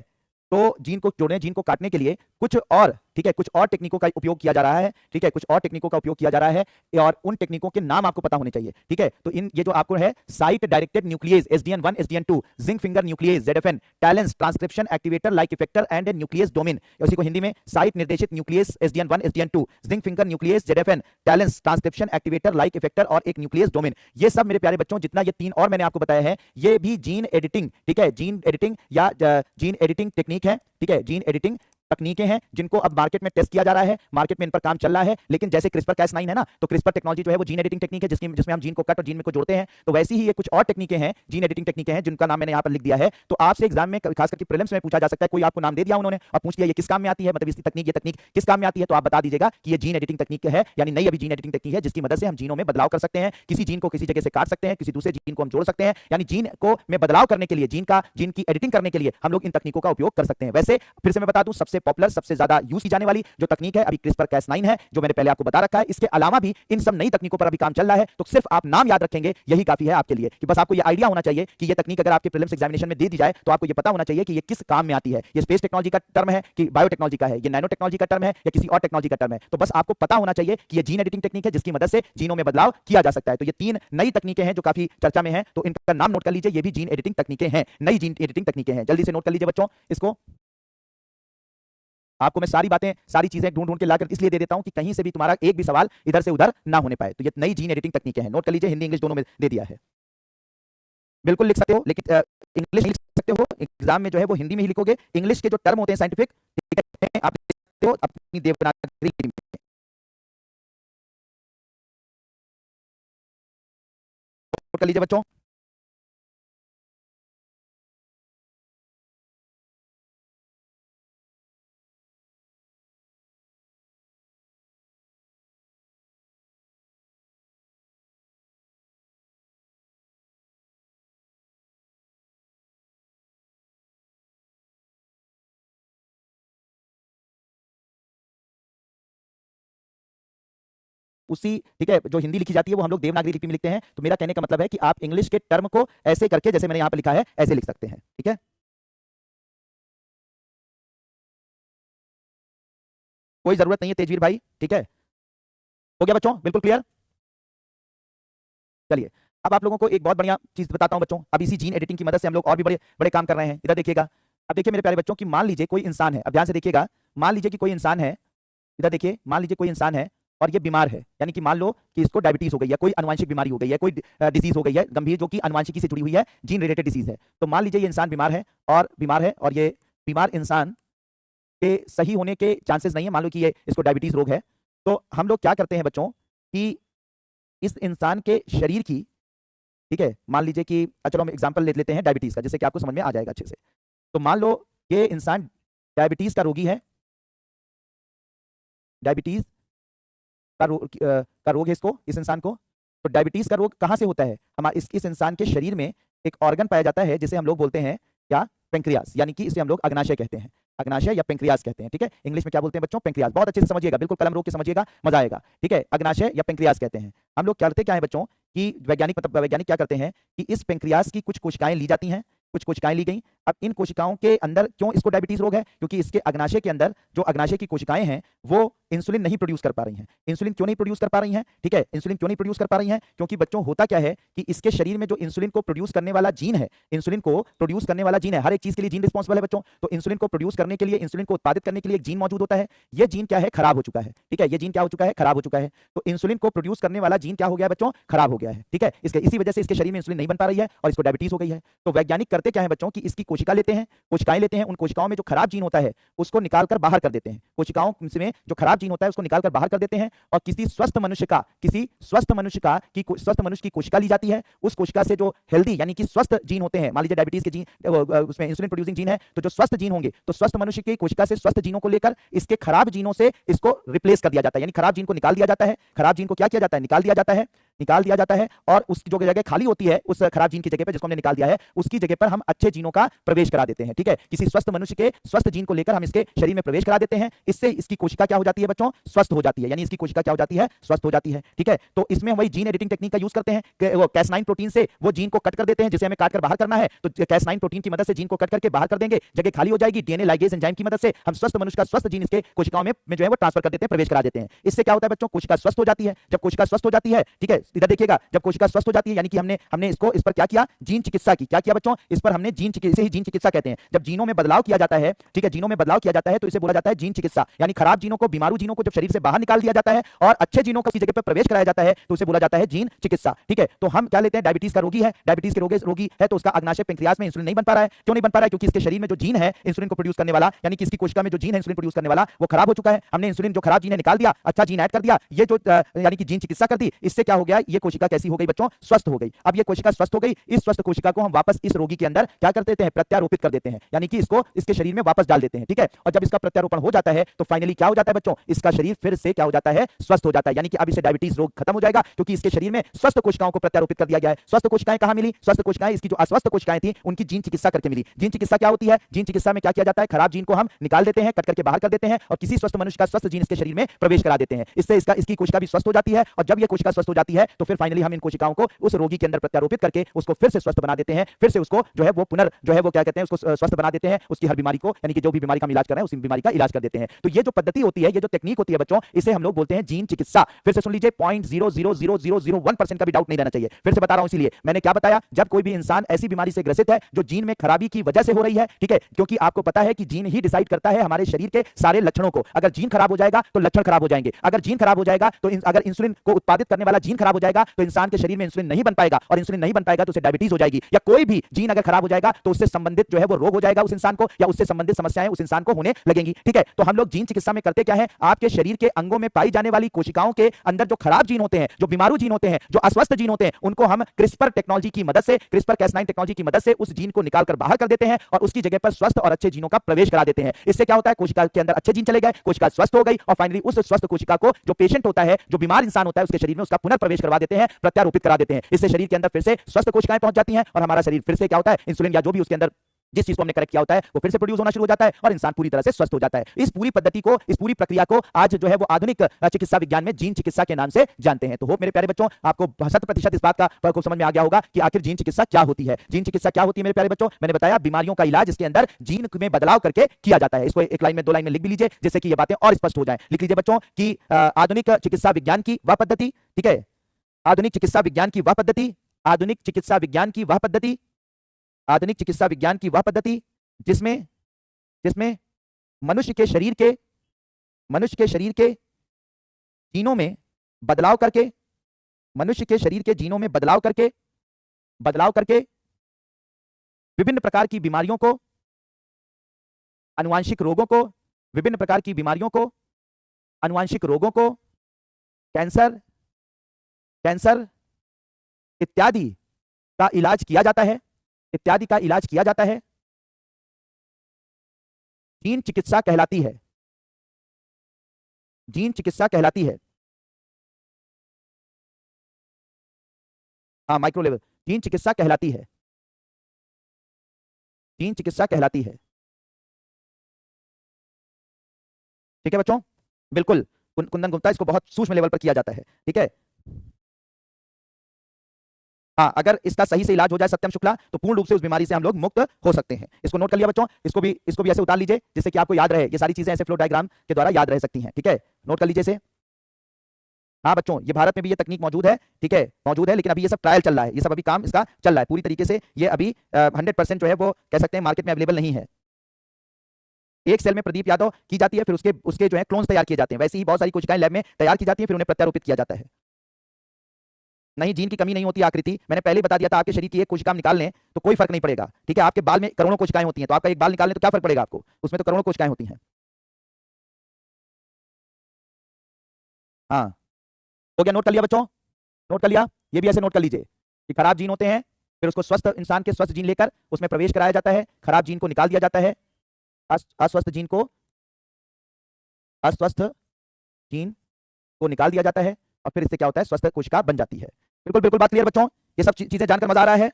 तो जीन को जोड़ने, जीन को काटने के लिए कुछ और, ठीक है, कुछ और टेक्निकों का उपयोग किया जा रहा है, ठीक है, कुछ और टेक्निकों का उपयोग किया जा रहा है, और उन टेक्निकों के नाम आपको पता होने चाहिए, ठीक है। तो इन ये जो आपको है, site directed nuclease SDN1 SDN2, zinc finger nuclease ZFN, talons transcription activator like effector and nucleus domain, उसी को हिंदी में साइट निर्देशित nucleus SDN1 SDN2, zinc finger nucleus ZFN, talons transcription activator like effector और एक न्यूक्लियस डोमेन। ये सब मेरे प्यारे बच्चों, जितना ये तीन और मैंने आपको बताया है, ये भी जीन एडिटिंग, ठीक है, जीन एडिटिंग या जीन एडिटिंग टेक्निक है, ठीक है, जीन एडिटिंग तकनीकें हैं जिनको अब मार्केट में टेस्ट किया जा रहा है, मार्केट में इन पर काम चल रहा है। लेकिन जैसे क्रिस्पर कैस9 है ना, तो क्रिस्पर टेक्नोलॉजी जो है वो जीन एडिटिंग टेक्निक है, जिसमें हम जीन को कट और जीन में को जोड़ते हैं। तो वैसी ही ये कुछ और टेक्निकें हैं, जीन एडिटिंग टेक्निकें हैं, जिनका नाम मैंने यहाँ पर लिख दिया है। तो आपसे एग्जाम में खास करके प्रीलिम्स में पूछा जा सकता है, कोई आपको नाम दे दिया उन्होंने और पूछ लिया ये किस काम में आती है, मतलब इसकी तकनीक, ये तकनीक किस काम में आती है, तो आप बता दीजिएगा कि ये जीन एडिटिंग तकनीक है, यानी नई अभी जीन एडिटिंग तकनीक है, जिसकी मदद से हम जीनों में बदलाव कर सकते हैं, किसी जीन को किसी जगह से काट सकते हैं, किसी दूसरे जीन को हम जोड़ सकते हैं, यानी जीन को में बदलाव करने के लिए, जीन की एडिटिंग करने के लिए हम लोग इन तकनीकों का उपयोग कर सकते हैं। वैसे फिर से मैं बता दूं, सबसे पॉपुलर, सबसे ज्यादा यूज की जाने वाली जो तकनीक है अभी क्रिस्पर कैस9 है, जो मैंने पहले आपको बता रखा है। इसके अलावा भी इन सब नई तकनीकों पर अभी काम चल रहा है, तो सिर्फ आप नाम याद रखेंगे, यही काफी है आपके लिए, कि बस आपको ये आइडिया होना चाहिए कि ये तकनीक अगर आपके प्रीलिम्स एग्जामिनेशन में दे दी जाए तो आपको ये पता होना चाहिए कि ये किस काम में आती है। ये स्पेस टेक्नोलॉजी का टर्म है कि बायोटेक्नोलॉजी का है, ये नैनो टेक्नोलॉजी का टर्म है या किसी और टेक्नोलॉजी का टर्म है। तो बस आपको पता होना चाहिए कि ये जीन एडिटिंग टेक्निक है, जिसकी मदद से जीनों में बदलाव किया जा सकता है। तो ये तीन नई तकनीकें हैं जो काफी चर्चा में है, तो इनका नाम नोट कर लीजिए, ये भी जीन एडिटिंग तकनीकें हैं, नई जीन एडिटिंग तकनीकें हैं। जल्दी से नोट कर लीजिए बच्चों इसको। आपको मैं सारी बातें, सारी चीजें ढूंढ ढूंढ के लाकर इसलिए दे देता हूं कि कहीं से भी तुम्हारा एक भी सवाल इधर से उधर ना होने पाए। तो ये नई जीन एडिटिंग तकनीकें हैं, नोट कर लीजिए, हिंदी इंग्लिश दोनों में दे दिया है। बिल्कुल लिख सकते हो, लेकिन इंग्लिश लिख सकते हो, एग्जाम में जो है वो हिंदी में ही लिखोगे। इंग्लिश के जो टर्म होते हैं साइंटिफिक, आप लिख सकते हो अपनी देवनागरी में। नोट कर लीजिए बच्चों। उसी, ठीक है, जो हिंदी लिखी जाती है वो हम लोग देवनागरी लिपि में लिखते हैं। तो मेरा कहने का मतलब है कि आप इंग्लिश के टर्म को ऐसे करके, जैसे मैंने यहां पर लिखा है, ऐसे लिख सकते हैं। ठीक है, कोई जरूरत नहीं है तेजवीर भाई। ठीक है, हो गया बच्चों, बिल्कुल क्लियर। चलिए, अब आप लोगों को एक बहुत बढ़िया चीज बताता हूं बच्चों। अब इसी जीन एडिटिंग की मदद से हम लोग और भी बड़े बड़े काम कर रहे हैं। इधर देखिएगा, अब देखिए मेरे प्यारे बच्चों कि मान लीजिए कोई इंसान है, अब ध्यान से देखिएगा, मान लीजिए कि कोई इंसान है, इधर देखिए, मान लीजिए कोई इंसान है और ये बीमार है, यानी कि मान लो कि इसको डायबिटीज हो गई है, कोई अनुवांशिक बीमारी हो गई है, कोई डिजीज हो गई है गंभीर, जो कि अनुवांशिकी से जुड़ी हुई है, जीन रिलेटेड डिजीज है। तो मान लीजिए ये इंसान बीमार है और ये बीमार इंसान के सही होने के चांसेस नहीं है। मान लो कि ये इसको डायबिटीज रोग है, तो हम लोग क्या करते हैं बच्चों कि इस इंसान के शरीर की, ठीक है, मान लीजिए कि चलो हम एग्जांपल ले लेते हैं डायबिटीज का, जिससे कि आपको समझ में आ जाएगा अच्छे से। तो मान लो ये इंसान डायबिटीज का रोगी है, डायबिटीज का रोग है इसको, इस इंसान को। तो डायबिटीज का रोग कहां से होता है? हमारे इस इंसान के शरीर में एक ऑर्गन पाया जाता है जिसे हम लोग बोलते हैं क्या? पेंक्रियास, यानी कि इसे हम लोग अग्नाशय कहते हैं, अग्नाशय या पेंक्रियास कहते हैं। ठीक है, इंग्लिश में क्या बोलते हैं बच्चों? पेंक्रियास। बहुत अच्छे से समझिएगा, बिल्कुल कलम रोक के समझिएगा, मजा आएगा। ठीक है, अग्नाशय या पेंक्रियास कहते हैं। हम लोग करते क्या है बच्चों कि वैज्ञानिक क्या करते हैं कि इस पेंक्रियास की कुछ कोशिकाएं ली जाती हैं, कुछ कोशिकाएं ली गई। अब इन कोशिकाओं के अंदर क्यों इसको डायबिटीज रोग है? क्योंकि इसके अग्नाशय के अंदर जो अग्नाशय की कोशिकाएं हैं वो इंसुलिन नहीं प्रोड्यूस कर पा रही हैं। इंसुलिन क्यों नहीं प्रोड्यूस कर पा रही हैं? ठीक है, इंसुलिन क्यों नहीं प्रोड्यूस कर पा रही हैं? क्योंकि बच्चों होता क्या है कि इसके शरीर में जो इंसुलिन को प्रोड्यूस करने वाला जीन है, इंसुलिन को प्रोड्यूस करने वाला जीन है, हर एक चीज के लिए जीन रिस्पॉन्सिबल है बच्चों। तो इंसुलिन को प्रोड्यूस करने के लिए, इंसुलिन को उत्पादित करने के लिए एक जीन मौजूद होता है। ये जीन क्या है? खराब हो चुका है। ठीक है, ये जीन क्या हो चुका है? खराब हो चुका है। तो इंसुलिन को प्रोड्यूस करने वाला जीन क्या हो गया है बच्चों? खराब हो गया है। ठीक है, इसी वजह से इसके शरीर में इंसुलिन नहीं बन पा रही है और इसको डायबिटीज हो गई है। तो वैज्ञानिक करते क्या है बच्चों कि इसकी कोशिका लेते हैं, कोशिकाएं लेते हैं, उन कोशिकाओं में जो खराब जीन होता है उसको निकालकर बाहर कर देते हैं। कोशिकाओं में जो खराब जीन होता है उसको निकालकर बाहर कर देते हैं और किसी स्वस्थ मनुष्य की कोशिका ली जाती है। उस कोशिका से जो हेल्दी यानी कि स्वस्थ जीन होते हैं, मान लीजिए डायबिटीज के जीन, उसमें इंसुलिन प्रोड्यूसिंग जीन है, तो जो स्वस्थ जीन होंगे, तो स्वस्थ मनुष्य की कोशिका से स्वस्थ जीनों को लेकर इसके खराब जीनों से इसको रिप्लेस कर दिया जाता है, यानी खराब जीन को निकाल दिया जाता है। खराब जीन को क्या किया जाता है? निकाल दिया जाता है और उसकी जो जगह खाली होती है उस खराब जीन की जगह पर, जिसको हमने निकाल दिया है, उसकी जगह पर हम अच्छे जीनों का प्रवेश करा देते हैं। ठीक है, किसी स्वस्थ मनुष्य के स्वस्थ जीन को लेकर हम इसके शरीर में प्रवेश करा देते हैं। इससे इसकी कोशिका क्या हो जाती है बच्चों? स्वस्थ हो जाती है, यानी इसकी कोशिका क्या हो जाती है? स्वस्थ हो जाती है। ठीक है, तो इसमें हम वही जीन एडिटिंग टेक्निक का यूज करते हैं। वो Cas9 प्रोटीन से वो जीन को कट कर देते हैं, जिसे हमें काटकर बाहर करना है। तो Cas9 प्रोटीन की मदद से जीन को कट करके बाहर कर देंगे, जगह खाली हो जाएगी। डीएनए लाइगेज एंजाइम की मदद से हम स्वस्थ मनुष्य का स्वस्थ जीन इसके कोशिकाओं में जो है वो ट्रांसफर कर देते हैं, प्रवेश करा देते हैं। इससे क्या होता है बच्चों? कोशिका स्वस्थ हो जाती है। जब कोशिका स्वस्थ हो जाती है, ठीक है, इधर देखिएगा, जब कोशिका स्वस्थ हो जाती है यानी कि हमने इस पर क्या किया? जीन चिकित्सा की। क्या किया बच्चों? इस पर हमने जीन चिकित्सा कहते हैं। जब जीनों में बदलाव किया जाता है, ठीक है, जीनों में बदलाव किया जाता है तो इसे बोला जाता है जीन चिकित्सा। यानी खराब जीनों को, बीमारू जीनों को जब शरीर से बाहर निकाल दिया जाता है और अच्छे जीनों को उसी जगह पर प्रवेश कराया जाता है तो उसे बोला जाता है जीन चिकित्सा। ठीक है, तो हम क्या लेते हैं? डायबिटीज का रोगी है, डायबिटीज के रोगी है तो उसका अग्नाशय पेंक्रियास में इंसुलिन नहीं बन पा रहा है। क्यों नहीं बन पा रहा है? क्योंकि इसके शरीर में जो जीन है इंसुलिन को प्रोड्यूस करने वाला, यानी कि इसकी कोशिका में जो जीन है इंसुलिन प्रोड्यूस करने वाला, वो खराब हो चुका है। हमने इंसुलिन जो खराब जीन है निकाल दिया, अच्छा जीन ऐड कर दिया, ये जो यानी कि जीन चिकित्सा कर दी। इससे क्या हो गया? ये कोशिका कैसी हो गई बच्चों? स्वस्थ हो गई। अब ये कोशिका स्वस्थ हो गई, इस स्वस्थ कोशिका को हम वापस इस रोगी के अंदर क्या कर देते हैं? प्रत्यारोपित कर देते हैं, यानी कि इसको इसके शरीर में वापस डाल देते हैं। ठीक है, और जब इसका प्रत्यारोपण हो जाता है तो फाइनली क्या हो जाता है बच्चों? इसका शरीर फिर से क्या हो जाता है? स्वस्थ हो जाता है, यानी कि अब इसे डायबिटीज रोग खत्म हो जाएगा क्योंकि इसके शरीर में स्वस्थ कोशिकाओं को प्रत्यारोपित कर दिया गया है। स्वस्थ कोशिकाएं कहां मिली? स्वस्थ कोशिकाएं इसकी जो अस्वस्थ कोशिकाएं थी उनकी जीन चिकित्सा करके मिली। जीन चिकित्सा क्या होती है? जीन चिकित्सा में क्या किया जाता है? खराब जीन को हम निकाल देते हैं, कट करके बाहर कर देते हैं और किसी स्वस्थ मनुष्य का स्वस्थ जीन इसके शरीर में प्रवेश करा देते हैं। इससे इसकी कोशिका भी स्वस्थ हो जाती है और जब यह कोशिका स्वस्थ हो जाती है है तो फिर फाइनली हम इन कोशिकाओं को उस रोगी के अंदर प्रत्यारोपित करके उसको फिर से स्वस्थ बना देते हैं, फिर से उसको जो है वो क्या कहते हैं, उसको स्वस्थ बना देते हैं, उसकी हर बीमारी को, यानी कि जो भी बीमारी का हम इलाज कर रहे हैं उसी बीमारी का इलाज कर देते हैं। तो ये जो पद्धति होती है, ये जो टेक्निक होती है बच्चों, इसे हम लोग बोलते हैं जीन चिकित्सा। फिर से सुन लीजिए, 0.00001% का भी डाउट नहीं रहना चाहिए। फिर से बता रहा हूं, इसीलिए मैंने क्या बताया, जब कोई भी इंसान ऐसी बीमारी से ग्रसित है जो जीन में खराबी की वजह से हो रही है, ठीक है, क्योंकि आपको पता है कि जीन ही डिसाइड करता है हमारे शरीर के सारे लक्षणों को। अगर जीन खराब हो जाएगा तो लक्षण खराब हो जाएंगे, अगर जीन खराब हो जाएगा तो अगर इंसुलिन को उत्पादित करने वाला जीन खराब हो जाएगा तो इंसान के शरीर में इंसुलिन नहीं बन पाएगा, और इंसुलिन नहीं बन पाएगा तो उसे डायबिटीज हो जाएगी, या कोई भी जीन अगर खराब हो जाएगा तो उससे संबंधित जो है वो रोग हो जाएगा उस इंसान को, या उससे संबंधित समस्याएं उस इंसान को होने लगेंगी। ठीक है, तो हम लोग जीन चिकित्सा में करते क्या है, आपके शरीर के अंगों में पाई जाने वाली कोशिकाओं के अंदर जो खराब जीन होते हैं, जो बीमारू जीन होते हैं, जो अस्वस्थ जीन होते हैं, उनको हम क्रिस्पर टेक्नोलॉजी की मदद से, क्रिस्पर Cas9 टेक्नोलॉजी की मदद से उस जीन को निकालकर बाहर कर देते हैं और उसकी जगह पर स्वस्थ और अच्छे जीनों का प्रवेश करा देते हैं। इससे क्या होता है, कोशिका के अंदर अच्छे जीन चले गए, कोशिका स्वस्थ हो गई, और फाइनली उस स्वस्थ कोशिका को जो पेशेंट होता है, जो बीमार इंसान होता है, उसके शरीर में उसका पुनर्प्रवेश करवा देते हैं, प्रत्यारोपित करा देते हैं। इससे शरीर के अंदर फिर से स्वस्थ कोशिकाएं पहुंच जाती हैं और हमारा शरीर फिर से क्या होता है, इंसुलिन या जो भी उसके अंदर जिस चीज को हमने करेक्ट किया होता है वो फिर से प्रोड्यूस होना शुरू हो जाता है और इंसान पूरी तरह से स्वस्थ हो जाता है। इस पूरी पद्धति को, इस पूरी प्रक्रिया को आज जो है वो आधुनिक चिकित्सा विज्ञान में जीन चिकित्सा के नाम से जानते हैं। तो होप मेरे प्यारे बच्चों आपको 100% इस बात का को समझ में आ गया होगा कि आखिर जीन चिकित्सा क्या होती है। जीन चिकित्सा क्या होती है मेरे प्यारे बच्चों, मैंने बताया बीमारियों का इलाज इसके अंदर जीन में बदलाव करके किया जाता है। इसको एक लाइन में, 2 लाइन में लिख भी लीजिए जिससे कि ये बातें और स्पष्ट हो जाए। लिख लीजिए बच्चों कि आधुनिक चिकित्सा विज्ञान की वह पद्धति, ठीक है, आधुनिक चिकित्सा विज्ञान की वह पद्धति, आधुनिक चिकित्सा विज्ञान की वह पद्धति, आधुनिक चिकित्सा विज्ञान की वह पद्धति जिसमें मनुष्य के शरीर के जीनों में बदलाव करके, मनुष्य के शरीर के जीनों में बदलाव करके विभिन्न प्रकार की बीमारियों को, आनुवांशिक रोगों को, विभिन्न प्रकार की बीमारियों को, आनुवांशिक रोगों को, कैंसर इत्यादि का इलाज किया जाता है, इत्यादि का इलाज किया जाता है, जीन चिकित्सा कहलाती है। जीन चिकित्सा कहलाती है। हाँ, माइक्रो लेवल जीन चिकित्सा कहलाती है। जीन चिकित्सा कहलाती है। ठीक है बच्चों, बिल्कुल कुंदन गुप्ता, इसको बहुत सूक्ष्म लेवल पर किया जाता है। ठीक है, हाँ, अगर इसका सही से इलाज हो जाए सत्यम शुक्ला तो पूर्ण रूप से उस बीमारी से हम लोग मुक्त हो सकते हैं। इसको नोट कर लिया बच्चों, इसको भी ऐसे उतार लीजिए जिससे कि आपको याद रहे, ये सारी चीजें ऐसे फ्लो डायग्राम के द्वारा याद रह सकती हैं। ठीक है, नोट कर लीजिए इसे। हाँ बच्चों, ये भारत में भी ये तकनीक मौजूद है, ठीक है, मौजूद है, लेकिन अभी ये सब ट्रायल चल रहा है, ये सब अभी काम इसका चल रहा है पूरी तरीके से। ये अभी 100% जो है वो कह सकते हैं मार्केट में अवेलेबल नहीं है। एक सेल में प्रदीप यादव की जाती है, फिर उसके जो है क्लोन्स तैयार किए जाते हैं। वैसे ही बहुत सारी कोशिकाएं लैब में तैयार की जाती हैं, फिर उन्हें प्रत्यारोपित किया जाता है। नहीं, जीन की कमी नहीं होती आकृति, मैंने पहले बता दिया था। आपके शरीर की एक कोशिका निकाल लें तो कोई फर्क नहीं पड़ेगा। ठीक है, आपके बाल में करोड़ों कोशिकाएं होती हैं, तो आपका एक बाल निकाल लें तो क्या फर्क पड़ेगा आपको, उसमें तो करोड़ों कोशिकाएं होती हैं। हाँ, हो गया, नोट कर लिया बच्चों, नोट कर लिया। ये भी ऐसे नोट कर लीजिए कि खराब जीन होते हैं, फिर उसको स्वस्थ इंसान के स्वस्थ जीन लेकर उसमें प्रवेश कराया जाता है, खराब जीन को निकाल दिया जाता है, अस्वस्थ जीन को निकाल दिया जाता है, और फिर इससे क्या होता है, स्वस्थ कोशिका बन जाती है। बिल्कुल बिल्कुल बात क्लियर बच्चों, ये सब चीजें जानकर मजा आ रहा है।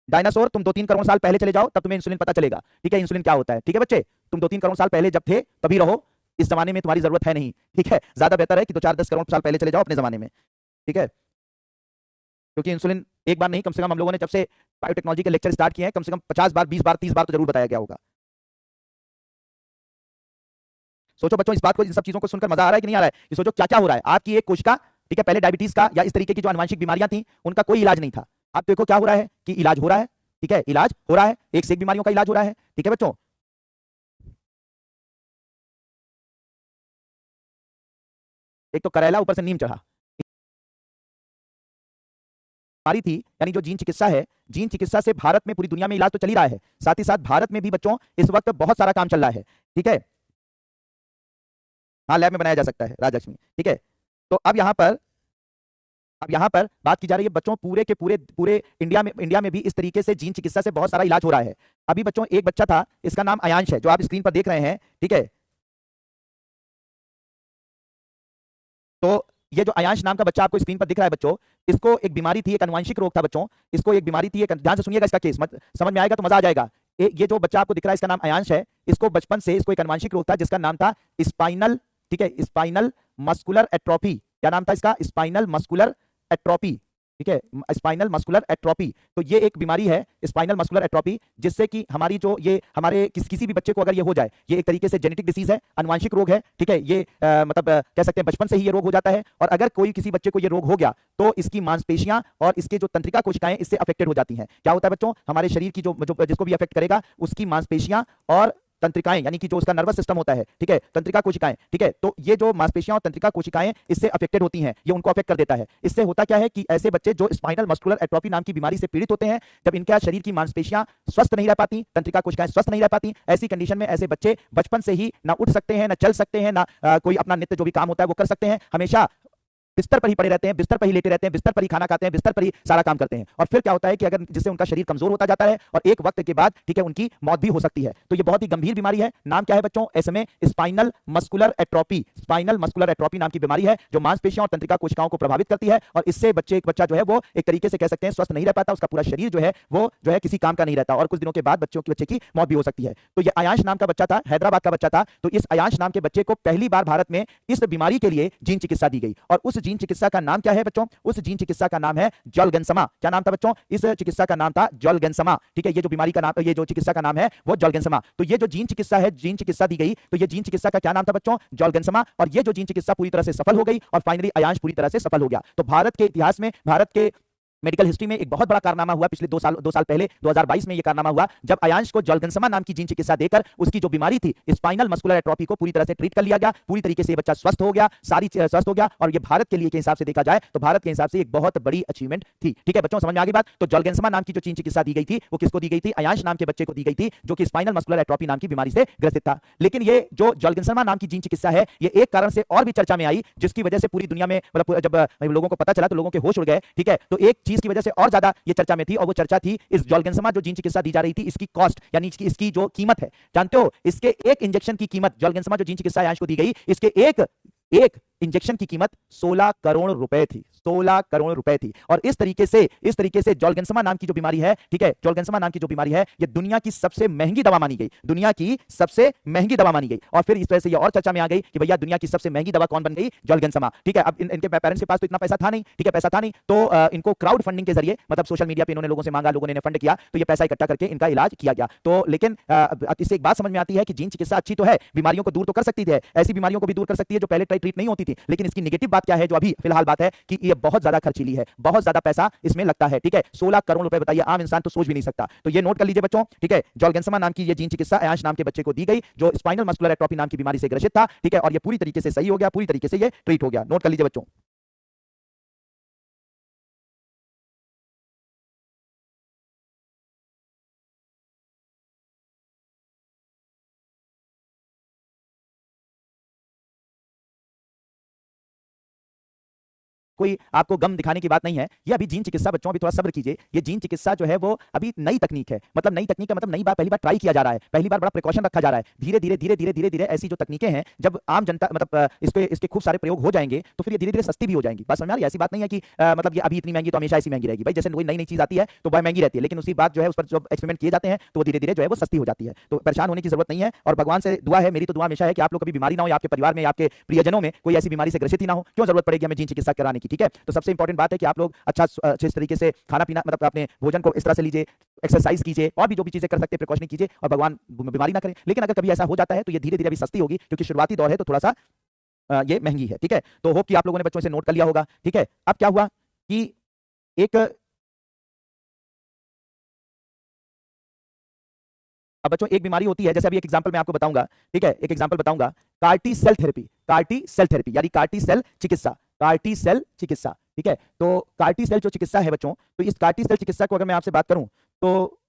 डायनासोर, तुम 2-3 करोड़ साल पहले चले जाओ, तब तुम्हें इंसुलिन पता चलेगा। ठीक है, इंसुलिन क्या होता है। ठीक है बच्चे, तुम 2-3 करोड़ साल पहले जब थे तभी रहो, इस जमाने में तुम्हारी जरूरत है नहीं। ठीक है, ज्यादा बेहतर है कि 2-4-10 करोड़ साल पहले चले जाओ अपने जमाने में। ठीक है, क्योंकि इंसुलिन एक बार नहीं, कम से कम हम लोगों ने जब से बायोटेक्नोलॉजी के लेक्चर स्टार्ट किए हैं, कम से कम 50 बार, 20 बार, 30 बार तो जरूर बताया गया होगा। सोचो बच्चों, इस बात को, इन सब चीजों को सुनकर मजा आ रहा है कि नहीं आ रहा है, कि सोचो क्या क्या हो रहा है। आपकी एक कोशिका, ठीक है, पहले डायबिटीज का या इस तरीके की जो आनुवंशिक बीमारियां थी उनका कोई इलाज नहीं था। आप देखो क्या हो रहा है कि इलाज हो रहा है। ठीक है, इलाज हो रहा है, एक से एक बीमारियों का इलाज हो रहा है। ठीक है बच्चों, एक तो करेला ऊपर से नीम चढ़ा बीमारी थी, यानी जो जीन चिकित्सा है, जीन चिकित्सा से भारत में, पूरी दुनिया में इलाज तो चल ही रहा है, साथ ही साथ भारत में भी बच्चों इस वक्त बहुत सारा काम चल रहा है। ठीक है, हाँ, लैब में बनाया जा सकता है राजलक्ष्मी। ठीक है, तो अब यहाँ पर बात की जा रही है बच्चों, पूरे के पूरे इंडिया में भी इस तरीके से जीन चिकित्सा से बहुत सारा इलाज हो रहा है। अभी बच्चों एक बच्चा था, इसका नाम अयांश है, जो आप स्क्रीन पर देख रहे हैं। ठीक है, तो ये जो अयांश नाम का बच्चा आपको स्क्रीन पर दिख रहा है बच्चों, इसको एक बीमारी थी, एक आनुवंशिक रोग था बच्चों, इसको एक बीमारी थी, ध्यान से सुनिएगा, इसका केस समझ में आएगा तो मजा आ जाएगा। ये जो बच्चा आपको दिख रहा है, इसका नाम अयांश है, इसको बचपन से इसको एक आनुवंशिक रोग था जिसका नाम था स्पाइनल, ठीक है, स्पाइनल मस्कुलर एट्रोफी, क्या नाम था इसका? स्पाइनल मस्कुलर एट्रोपी, ठीक है, स्पाइनल मस्कुलर एट्रोपी। तो ये एक बीमारी है स्पाइनल मस्कुलर एट्रोपी, जिससे कि हमारी जो ये हमारे किसी भी बच्चे को अगर ये हो जाए, ये एक तरीके से जेनेटिक डिसीज है, अनुवांशिक रोग है, ठीक है, ये मतलब कह सकते हैं बचपन से ही ये रोग हो जाता है। और अगर कोई किसी बच्चे को ये रोग हो गया तो इसकी मांसपेशियां और इसके जो तंत्रिका कोशिकाएं इससे अफेक्टेड हो जाती हैं। क्या होता है बच्चों, हमारे शरीर की जो जिसको भी अफेक्ट करेगा उसकी मांसपेशियां और तंत्रिकाएं, यानी कि जो उसका नर्वस सिस्टम होता है, ठीक है, तंत्रिका कोशिकाएं, ठीक है, तो ये जो मांसपेशियां और तंत्रिका कोशिकाएं इससे अफेक्टेड होती हैं, ये उनको अफेक्ट कर देता है। इससे होता क्या है कि ऐसे बच्चे जो स्पाइनल मस्कुलर एट्रोफी नाम की बीमारी से पीड़ित होते हैं, जब इनका शरीर की मांसपेशियां स्वस्थ नहीं रह पाती, तंत्रिका कोशिकाएं स्वस्थ नहीं रह पाती, ऐसी कंडीशन में ऐसे बच्चे बचपन से ही ना उठ सकते हैं, ना चल सकते हैं, ना कोई अपना नित्य जो भी काम होता है वो कर सकते हैं, हमेशा बिस्तर पर ही पड़े रहते हैं, बिस्तर पर ही लेटे रहते हैं, बिस्तर पर ही खाना खाते हैं, बिस्तर पर ही सारा काम करते हैं। और फिर क्या होता है कि अगर जिससे उनका शरीर कमजोर होता जाता है और एक वक्त के बाद, ठीक है, उनकी मौत भी हो सकती है। तो ये बहुत ही गंभीर बीमारी है। नाम क्या है बच्चों? SMA, spinal muscular atrophy. Spinal muscular atrophy नाम की बीमारी है जो मांसपेशियों और तंत्रिका कोशिकाओं को प्रभावित करती है, और इससे बच्चा जो है वो एक तरीके से कह सकते हैं स्वस्थ नहीं रह पाता, उसका पूरा शरीर जो है वो जो है किसी काम का नहीं रहता, और कुछ दिनों के बाद बच्चे की मौत भी हो सकती है। तो ये अयांश नाम का बच्चा था, हैदराबाद का बच्चा था। तो इस अयांश नाम के बच्चे को पहली बार भारत में इस बीमारी के लिए जीन चिकित्सा दी गई, और उस जीन चिकित्सा का नाम क्या है बच्चों? उस जीन चिकित्सा का नाम है जोलगेंसमा। क्या नाम था बच्चों? इस चिकित्सा का नाम था जोलगेंसमा, ठीक है, ये जो बीमारी का नाम, ये जो चिकित्सा का नाम है वो जोलगेंसमा। तो ये जो जीन चिकित्सा है, जीन चिकित्सा दी गई, तो ये जीन चिकित्सा का क्या नाम था बच्चों? जोलगेंसमा। और ये जो जीन चिकित्सा पूरी तरह से सफल हो गई और फाइनली अयांश पूरी तरह से सफल हो गया। तो भारत के इतिहास में, भारत के मेडिकल हिस्ट्री में एक बहुत बड़ा कारनामा हुआ पिछले 2 साल पहले, 2022 में यह कारनामा हुआ जब अयांश को जोलगेंसमा नाम की जीन चिकित्सा देकर उसकी जो बीमारी थी स्पाइनल मस्कुलर एट्रोफी को पूरी तरह से ट्रीट कर लिया गया, पूरी तरीके से बच्चा स्वस्थ हो गया, सारी स्वस्थ हो गया। और ये भारत के लिए के हिसाब से देखा जाए तो भारत के हिसाब से एक बहुत बड़ी अचीवमेंट थी। ठीक है बच्चों, समझ में आ गई बात? तो जोलगेंसमा नाम की जो जीन चिकित्सा दी गई थी वो किसको दी गई थी? अयांश नाम के बच्चे को दी गई थी, जो कि स्पाइनल मस्कुलर एट्रोफी नाम की बीमारी से ग्रसित था। लेकिन ये जो जोलगेंसमा नाम की जीन चिकित्सा है, ये एक कारण से और भी चर्चा में आई, जिसकी वजह से पूरी दुनिया में मतलब जब लोगों को पता चला तो लोगों के होश उड़ गए। ठीक है, तो एक चीज की वजह से और ज्यादा ये चर्चा में थी, और वो चर्चा थी इस जोलगेंसमा जो जीन चिकित्सा दी जा रही थी इसकी कॉस्ट, यानी इसकी जो कीमत है। जानते हो इसके एक इंजेक्शन की कीमत, जोलगेंसमा जो जीन चिकित्सा अयांश को दी गई, इसके एक इंजेक्शन की कीमत 16 करोड़ रुपए थी। 16 करोड़ रुपए थी। और इस तरीके से जोलगेंसमा नाम की जो बीमारी है, ठीक है, जोलगेंसमा नाम की जो बीमारी है, ये दुनिया की सबसे महंगी दवा मानी गई, दुनिया की सबसे महंगी दवा मानी गई। और फिर इस तरह से ये और चर्चा में आ गई कि भैया दुनिया की सबसे महंगी दवा कौन बन गई? जोलगेंसमा। ठीक है, अब इनके पेरेंट्स के पास तो इतना पैसा था नहीं, ठीक है, पैसा था नहीं, तो इनको क्राउड फंडिंग के जरिए, मतलब सोशल मीडिया पे इन्होंने लोगों से मांगा, लोगों ने फंड किया, तो ये पैसा इकट्ठा करके इनका इलाज किया गया। तो लेकिन इससे एक बात समझ में आती है कि जीन चिकित्सा अच्छी तो है, बीमारियों को दूर तो कर सकती है, ऐसी बीमारियों को भी दूर कर सकती है जो पहले ट्रीट नहीं होती थी, लेकिन इसकी नेगेटिव बात क्या है जो अभी फिलहाल बात है कि ये बहुत ज्यादा खर्चीली है, बहुत ज्यादा पैसा इसमें लगता है। ठीक है, 16 करोड़ रुपए, बताइए, आम इंसान तो सोच भी नहीं सकता। तो ये नोट कर लीजिए बच्चों, ठीक है, जोलगेंसमा नाम की ये जीन चिकित्सा अयांश नाम के बच्चे को दी गई जो स्पाइनल मस्कुलर एट्रोफी नाम की बीमारी से ग्रसित था। ठीक है, और ये पूरी तरीके से सही हो गया, पूरी तरीके से ये ट्रीट हो गया। नोट कर लीजिए बच्चों। कोई आपको गम दिखाने की बात नहीं है। ये अभी जीन चिकित्सा बच्चों, अभी थोड़ा सब्र कीजिए। ये जीन चिकित्सा जो है वो अभी नई तकनीक है, मतलब नई तकनीक का मतलब नई बार, पहली बार ट्राई किया जा रहा है, पहली बार बड़ा प्रिकॉशन रखा जा रहा है। धीरे धीरे धीरे धीरे धीरे धीरे ऐसी जो तकनीकें हैं, जब आम जनता मतलब इसके खूब सारे प्रयोग हो जाएंगे तो फिर ये धीरे धीरे सस्ती भी हो जाएंगी। बात समझ में आ रही है? ऐसी बात नहीं है कि मतलब ये अभी इतनी महंगी तो हमेशा ऐसी महंगी रहेगी। भाई जैसे कोई नई नई चीज आती है तो वह महंगी रहती है, लेकिन उसी बात जो है उस पर जब एक्सपेरिमेंट किए जाते हैं तो वो धीरे धीरे जो है वो सस्ती हो जाती है। तो परेशान होने की जरूरत नहीं है। और भगवान से दुआ है, मेरी तो दुआ हमेशा है कि आप लोग कभी बीमारी ना हो, या आपके परिवार में या आपके प्रियजनों में कोई ऐसी बीमारी से ग्रसित ही ना हो। क्यों जरूरत पड़ेगी हमें जीन चिकित्सा कराने की? ठीक है, तो सबसे इंपॉर्टेंट बात है कि आप लोग अच्छे तरीके से खाना पीना, मतलब अपने भोजन को इस तरह से लीजिए, एक्सरसाइज कीजिए, और भी जो भी चीजें कर सकते हैं प्रिकॉशन कीजिए, और भगवान बीमारी ना करें। लेकिन अगर कभी ऐसा हो जाता है तो ये धीरे धीरे अभी सस्ती होगी, क्योंकि शुरुआती दौर है तो थोड़ा सा ये महंगी है। ठीक है, तो होप कि आप लोगों ने बच्चों से नोट कर लिया होगा। ठीक है, अब क्या हुआ कि एक, अब बच्चों एक बीमारी होती है, जैसे अभी एक एग्जांपल मैं आपको बताऊंगा। ठीक है, एक एग्जांपल बताऊंगा, CAR T cell therapy, CAR T cell therapy यानी कार्टी सेल चिकित्सा, कार्टी सेल चिकित्सा। ठीक है, तो कार्टी सेल जो चिकित्सा है बच्चों, तो इस कार्टी सेल चिकित्सा को अगर मैं आपसे बात करूं तो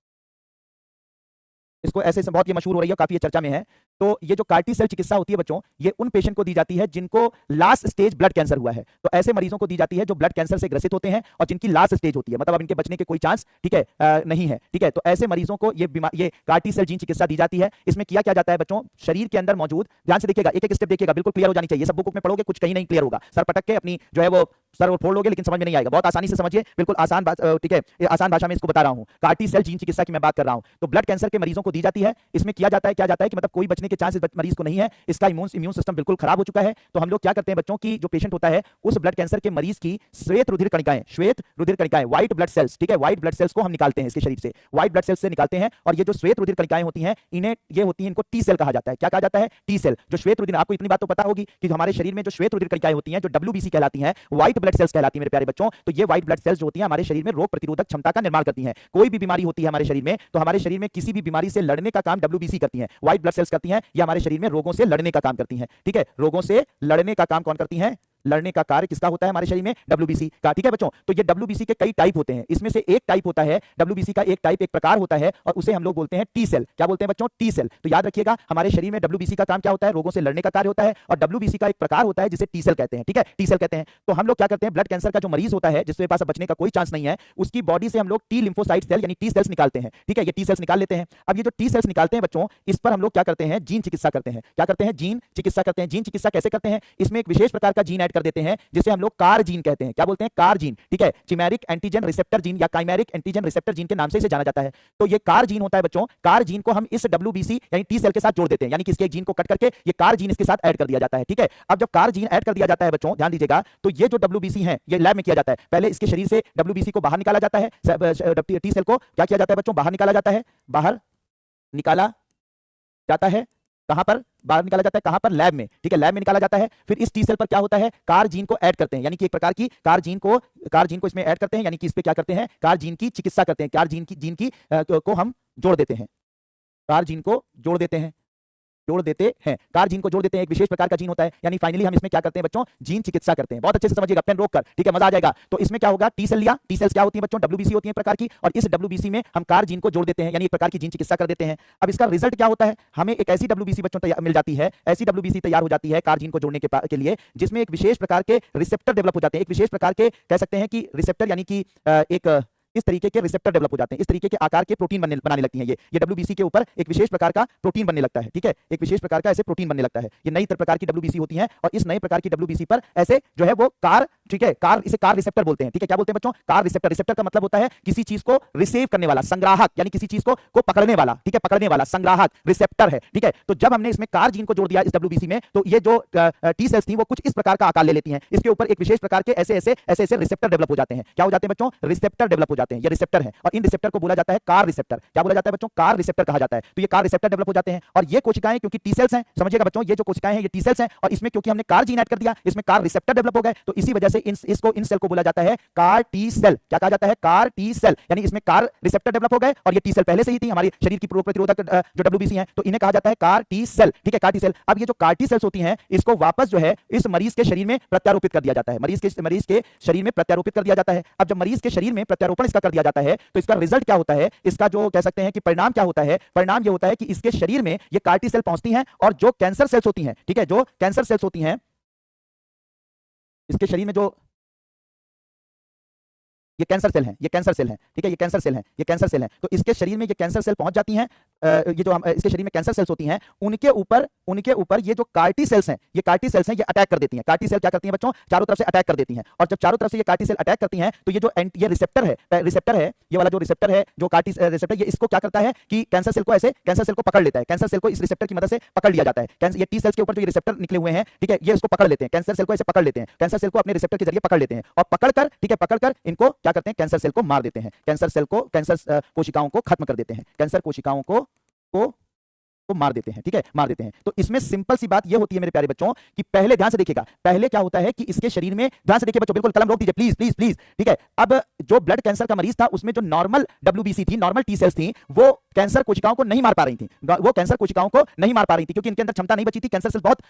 इसको ऐसे बहुत ये मशहूर हो रही है, काफी ये चर्चा में है। तो ये जो कार्टी सेल चिकित्सा होती है बच्चों, ये उन पेशेंट को दी जाती है जिनको लास्ट स्टेज ब्लड कैंसर हुआ है। तो ऐसे मरीजों को दी जाती है जो ब्लड कैंसर से ग्रसित होते हैं और जिनकी लास्ट स्टेज होती है, मतलब अब इनके बचने के कोई चांस, ठीक है, नहीं है। ठीक है, तो ऐसे मरीजों को ये कार्टी सेल जीन चिकित्सा दी जाती है। इसमें किया क्या जाता है बच्चों, शरीर के अंदर मौजूद, ध्यान से देखिएगा, एक एक स्टेप देखिएगा, बिल्कुल क्लियर हो जानी चाहिए। सब बुक में पढ़ोगे कुछ कहीं नहीं क्लियर होगा, सर पटक के अपनी जो है वो सर वो फोड़ लोगे लेकिन समझ में नहीं आएगा, बहुत आसानी से समझिए, बिल्कुल आसान बात, ठीक है, ये आसान भाषा में इसको बता रहा हूं। कार्टी सेल जीन चिकित्सा की मैं बात कर रहा हूं। तो ब्लड कैंसर के मरीजों को दी जाती है। इसमें किया जाता है कि मतलब कोई बचने के चांस मरीज को नहीं है, इसका इम्यून सिस्टम बिल्कुल खराब हो चुका है। तो हम लोग क्या करते हैं, बच्चों की जो पेशेंट होता है उस ब्लड कैंसर के मरीज की श्वेत रुधिर कणिकाएं, व्हाइट ब्लड सेल्स, ठीक है, व्हाइट ब्लड सेल्स को हम निकालते हैं इसके शरीर से, व्हाइट ब्लड सेल्स से निकालते हैं। और ये जो श्वेत रुधिर कणिकाएं होती हैं ये होती हैं, इनको टी सेल कहा जाता है। क्या कहा जाता है? T cell. जो श्वेत रुधिर, आपको इतनी बात तो पता होगी कि हमारे शरीर में जो श्वेत रुधिर कणिकाएं होती हैं, जो WBC कहलाती हैं, व्हाइट ब्लड सेल्स कहलाती हैं मेरे प्यारे बच्चों। तो ये व्हाइट ब्लड सेल्स जो होती हैं हमारे शरीर में रोग प्रतिरोधक क्षमता का निर्माण करती हैं। कोई भी बीमारी होती है हमारे शरीर में, तो हमारे शरीर में किसी भी बीमारी से लड़ने का काम WBC करती हैं, व्हाइट ब्लड सेल्स करती हैं। ये हमारे शरीर में रोगों से लड़ने का काम करती हैं, ठीक है, रोगों से लड़ने का काम कौन करती हैं? लड़ने का कार्य किसका होता है हमारे शरीर में? WBC का, ठीक है बच्चों। तो ये WBC के कई टाइप होते हैं, इसमें से एक टाइप होता है WBC का, एक टाइप, एक प्रकार होता है, और उसे हम लोग बोलते हैं टी सेल। क्या बोलते हैं बच्चों? T cell. तो याद रखिएगा, हमारे शरीर में WBC का काम क्या होता है? रोगों से लड़ने का कार्य होता है। और WBC का एक प्रकार होता है जिसे टी सेल कहते हैं, ठीक है, टी सेल कहते हैं। तो हम लोग क्या करते हैं, ब्लड कैंसर का जो मरीज होता है जिसके पास बचने का कोई चांस नहीं है, उसकी बॉडी से हम लोग टी लिम्फोसाइट सेल यानी टी सेल्स निकालते हैं, ठीक है, ये टी सेल्स निकाल लेते हैं। अब ये जो टी सेल्स निकालते हैं बच्चों, इस पर हम लोग क्या करते हैं? जीन चिकित्सा करते हैं। क्या करते हैं? जीन चिकित्सा करते हैं। जीन चिकित्सा कैसे करते हैं? इसमें एक विशेष प्रकार का जीन ऐड कर देते हैं जिसे हम लोग कार जीन कहते हैं। क्या बोलते हैं? कार जीन, ठीक है, चिमेरिक एंटीजन रिसेप्टर जीन या काइमेरिक एंटीजन रिसेप्टर जीन के नाम से इसे जाना जाता है। तो ये कार जीन होता है बच्चों, कार जीन को हम इस WBC यानी टी सेल के साथ जोड़ देते हैं, यानी कि इसके एक जीन को कट करके ये कार जीन इसके साथ ऐड कर दिया जाता है, ठीक है। अब जब कार जीन ऐड कर दिया जाता है बच्चों, ध्यान दीजिएगा, तो ये जो WBC है ये लैब में किया जाता है। पहले इसके शरीर से WBC को बाहर निकाला जाता है, टी सेल को क्या किया जाता है बच्चों? बाहर निकाला जाता है, बाहर निकाला जाता है। कहां पर बाहर निकाला जाता है? कहां पर? लैब में, ठीक है, लैब में निकाला जाता है। फिर इस टी सेल पर क्या होता है? कार जीन को ऐड करते हैं, यानी कि एक प्रकार की कार जीन को इसमें ऐड करते हैं, यानी कि इस पे क्या करते हैं? कार जीन की चिकित्सा करते हैं, कार जीन की को हम जोड़ देते हैं, कार जीन को जोड़ देते हैं, कार जीन को जोड़ देते हैं। एक विशेष प्रकार का जीन होता है, यानी फाइनली हम इसमें क्या करते हैं बच्चों? जीन चिकित्सा करते हैं। बहुत अच्छे से समझिएगा, पेन रोक कर, ठीक है, मजा आ जाएगा। तो इसमें क्या होगा? टी सेल लिया, टी सेल्स क्या होती है बच्चों? WBC होती है प्रकार की, और इस WBC में हम कार जीन को जोड़ देते हैं, यानी एक प्रकार की जीन चिकित्सा कर देते हैं। अब इसका रिजल्ट क्या होता है? हमें एक ऐसी WBC बच्चों मिल जाती है, ऐसी WBC तैयार हो जाती है कार जीन को जोड़ने के लिए, जिसमें एक विशेष प्रकार के रिसेप्टर डेवलप हो जाते हैं, एक विशेष प्रकार के कह सकते हैं कि रिसेप्टर, यानी कि एक इस तरीके के रिसेप्टर डेवलप हो जाते हैं, इस तरीके के आकार के प्रोटीन बनाने लगती हैं। ये WBC के ऊपर एक विशेष प्रकार का प्रोटीन बनने लगता है, ठीक है, एक विशेष प्रकार का ऐसे प्रोटीन बनने लगता है। ये नई प्रकार की WBC होती है, और इस नए प्रकार की WBC पर ऐसे जो है वो कार, ठीक है, इसे कार रिसेप्टर बोलते हैं, ठीक है। क्या बोलते हैं बच्चों? Car receptor. रिसेप्टर का मतलब होता है किसी चीज को रिसीव करने वाला, संग्राहक, यानी किसी चीज को पकड़ने वाला, ठीक है, पकड़ने वाला संग्राहक रिसेप्टर है, ठीक है। तो जब हमने इसमें कार जीन को जोड़ दिया इस WBC में, तो ये जो टी सेल्स थी वो कुछ इस प्रकार का आकार ले लेती हैं। इसके ऊपर एक विशेष प्रकार के ऐसे रिसेप्टर डेवलप हो जाते हैं। क्या हो जाते हैं बच्चों? रिसेप्टर डेवलप हो जाते हैं, ये रिसेप्टर है, और इन रिसेप्टर को बोला जाता है कार रिसेप्टर। क्या बोला जाता है बच्चों? कार रिसेप्टर कहा जाता है। तो ये कार रिसेप्टर डेवलप हो जाते हैं, और ये कोशिकाएं क्योंकि टी सेल्स हैं, समझिएगा बच्चों, ये जो कोशिकाएं हैं ये टी सेल्स हैं, और इसमें क्योंकि हमने कार जीन ऐड कर दिया, इसमें कार रिसेप्टर डेवलप हो गए, तो इसी वजह से इन सेल को बोला जाता है कार टी सेल। क्या कहा जाता है? कार टी सेल, यानी इसमें कार रिसेप्टर डेवलप हो गए, और ये टी सेल पहले से ही थी हमारी शरीर की रोग प्रतिरोधक जो WBC है, तो इन्हें कहा जाता है कार टी सेल, ठीक है, कार टी सेल। अब ये जो कार टी सेल्स होती हैं, इसको वापस जो है इस मरीज के शरीर में प्रत्यारोपित कर दिया जाता है, मरीज के शरीर में प्रत्यारोपित कर दिया जाता है। अब जब मरीज के शरीर में प्रत्यारोपण इसका कर दिया जाता है, तो इसका रिजल्ट क्या होता है? इसका जो कह सकते हैं कि परिणाम क्या होता है? परिणाम ये होता है कि इसके शरीर में ये कार टी सेल पहुंचती हैं, और जो कैंसर सेल्स होती हैं, ठीक है, जो कैंसर सेल्स होती हैं इसके शरीर में, जो ये कैंसर सेल हैं, ये कैंसर सेल हैं, ठीक है, ये कैंसर सेल हैं, ये कैंसर सेल हैं। तो इसके शरीर में ये कैंसर सेल पहुंच जाती हैं, ये जो इसके शरीर में कैंसर सेल्स होती हैं, उनके ऊपर ये जो कार्टी सेल्स हैं, ये कार्टी सेल्स हैं, ये अटैक कर देती हैं। कार्टी सेल क्या करती हैं बच्चों? चारों तरफ से अटैक कर देती हैं, और जब चारों तरफ से ये कार्टी सेल अटैक करती हैं, तो ये जो ये रिसेप्टर है, ये वाला जो रिसेप्टर है, जो कार्टी रिसेप्टर, ये इसको क्या करता है कि कैंसर सेल को पकड़ लेता है, कैंसर सेल को इस रिसेप्टर की मदद से पकड़ लिया जाता है। ये टी सेल्स के ऊपर जो ये रिसेप्टर निकले हुए हैं, ठीक है, ये इसको पकड़ लेते हैं, कैंसर सेल को ऐसे पकड़ लेते हैं, कैंसर सेल को अपने रिसेप्टर के जरिए पकड़ लेते हैं, और पकड़कर, ठीक है, पकड़कर इनको क्या करते हैं? कैंसर सेल को मार देते हैं, कैंसर कोशिकाओं को खत्म कर देते हैं, कैंसर कोशिकाओं को मार देते हैं, ठीक है, मार देते हैं। तो इसमें सिंपल सी बात ये होती है मेरे प्यारे बच्चों कि पहले ध्यान से देखिएगा, पहले क्या होता है कि इसके शरीर में, ध्यान से देखिए बच्चों, बिल्कुल कलम रोक दीजिए प्लीज प्लीज प्लीज, ठीक है। अब जो ब्लड कैंसर का मरीज था उसमें जो नॉर्मल WBC थी, नॉर्मल टी सेल्स थी, वो कैंसर कोशिकाओं को नहीं मार पा रही थी, क्योंकि इनके अंदर क्षमता नहीं बची थी, कैंसर सेल बहुत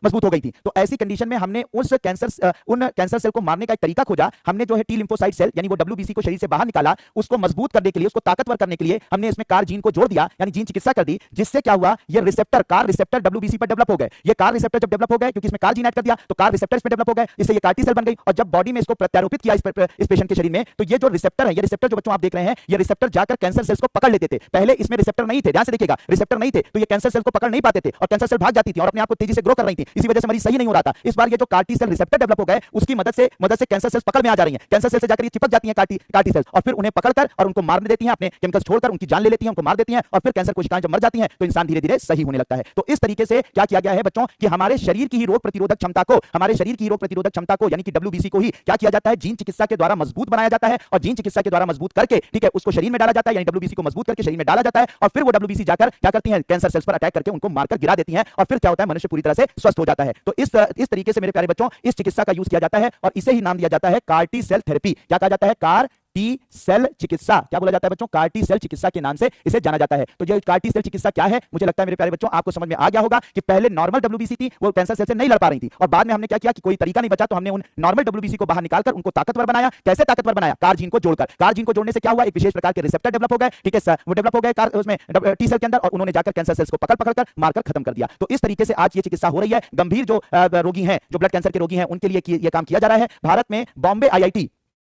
मजबूत हो गई थी। तो ऐसी कंडीशन में हमने उन कैंसर सेल को मारने का एक तरीका खोजा। हमने जो है टी लिम्फोसाइट सेल, यानी वो WBC को शरीर से बाहर निकाला, उसको मजबूत करने के लिए, उसको ताकतवर करने के लिए हमने इसमें कार जीन को जोड़ दिया, यानी जीन चिकित्सा कर दी। जिससे क्या हुआ, ये रिसेप्टर, कार रिसेप्टर डब्ल्यूबीसी पर डेवलप हो गए। ये कार रिसेप्टर जब डेवलप हो गए, क्योंकि इसमें कार जीन ऐड कर दिया, तो कार रिसेप्टर इसमें डेवलप हो गए, इससे ये कार टी सेल बन गई। और जब बॉडी में इसको प्रत्यारोपित किया इस पेशेंट के शरीर में, तो ये जो रिसेप्टर है, ये रिसेप्टर जो बच्चों आप देख रहे हैं, ये रिसेप्टर जाकर कैंसर सेल्स को पकड़ लेते थे। पहले इसमें रिसेप्टर नहीं थे, ध्यान से देखिएगा, रिसेप्टर नहीं थे, तो ये कैंसर सेल्स को पकड़ नहीं पाते थे और कैंसर सेल भाग जाती थी और अपने आप को तेजी से ग्रो कर रही थी। इसी वजह से मरीज सही नहीं हो रहा था। इस बार ये जो CAR T cell receptor develop हो गए, उसकी मदद से कैंसर सेल्स पकड़ में आ जा रही हैं। कैंसर सेल से जाकर ये चिपक जाती हैं कार टी सेल्स और फिर उन्हें पकड़कर और उनको मारने देती हैं, अपने केमिकल्स छोड़कर उनकी जान ले लेती हैं, उनको मार देती हैं और फिर कैंसर कोशिकाएं जब मर जाती हैं तो इंसान धीरे धीरे सही होने लगता है। तो इस तरीके से क्या किया गया है बच्चों कि हमारे शरीर की ही रोग प्रतिरोधक क्षमता को, हमारे शरीर की रोग प्रतिरोधक क्षमता को यानी कि डब्ल्यूबीसी को ही क्या किया जाता है, जीन चिकित्सा के द्वारा मजबूत बनाया जाता है और जीन चिकित्सा के द्वारा मजबूत करके, ठीक है, उसको शरीर में डाला जाता है, यानी डब्ल्यूबीसी को मजबूत करके शरीर में डाला जाता है और फिर वो डब्ल्यूबीसी जाकर क्या करती है, कैंसर सेल्स पर अटैक करके उनको मारकर गिरा देती हैं और फिर क्या होता है, मनुष्य पूरी तरह से स्वस्थ हो जाता है। तो इस तरीके से मेरे प्यारे बच्चों इस चिकित्सा का यूज किया जाता है और इसे ही नाम दिया जाता है कार टी सेल थेरेपी। क्या कहा जाता है, कार टी सेल चिकित्सा। क्या बोला जाता है बच्चों, कार टी सेल चिकित्सा के नाम से इसे जाना जाता है। तो ये कार टी सेल चिकित्सा क्या है, मुझे लगता है मेरे प्यारे बच्चों आपको समझ में आ गया होगा कि पहले नॉर्मल डब्ल्यूबीसी थी, वो कैंसर सेल से नहीं लड़ पा रही थी और बाद में हमने क्या किया कि कोई तरीका नहीं बचा तो हमने उन नॉर्मल डब्ल्यूबीसी को बाहर निकालकर उनको ताकतवर बनाया। कैसे ताकतवर बनाया, कार जीन को जोड़कर। कार जीन को जोड़ने से क्या हुआ, एक विशेष प्रकार के रिसेप्टर डेवलप हो गए, ठीक है सर, वो डेवलप हो गए कार उसमें टी सेल के अंदर और उन्होंने जाकर कैंसर सेल्स को पकड़कर मारकर खत्म कर दिया। तो इस तरीके से आज ये चिकित्सा हो रही है। गंभीर जो रोगी हैं, जो ब्लड कैंसर के रोगी हैं, उनके लिए ये काम किया जा रहा है। भारत में बॉम्बे आईआईटी,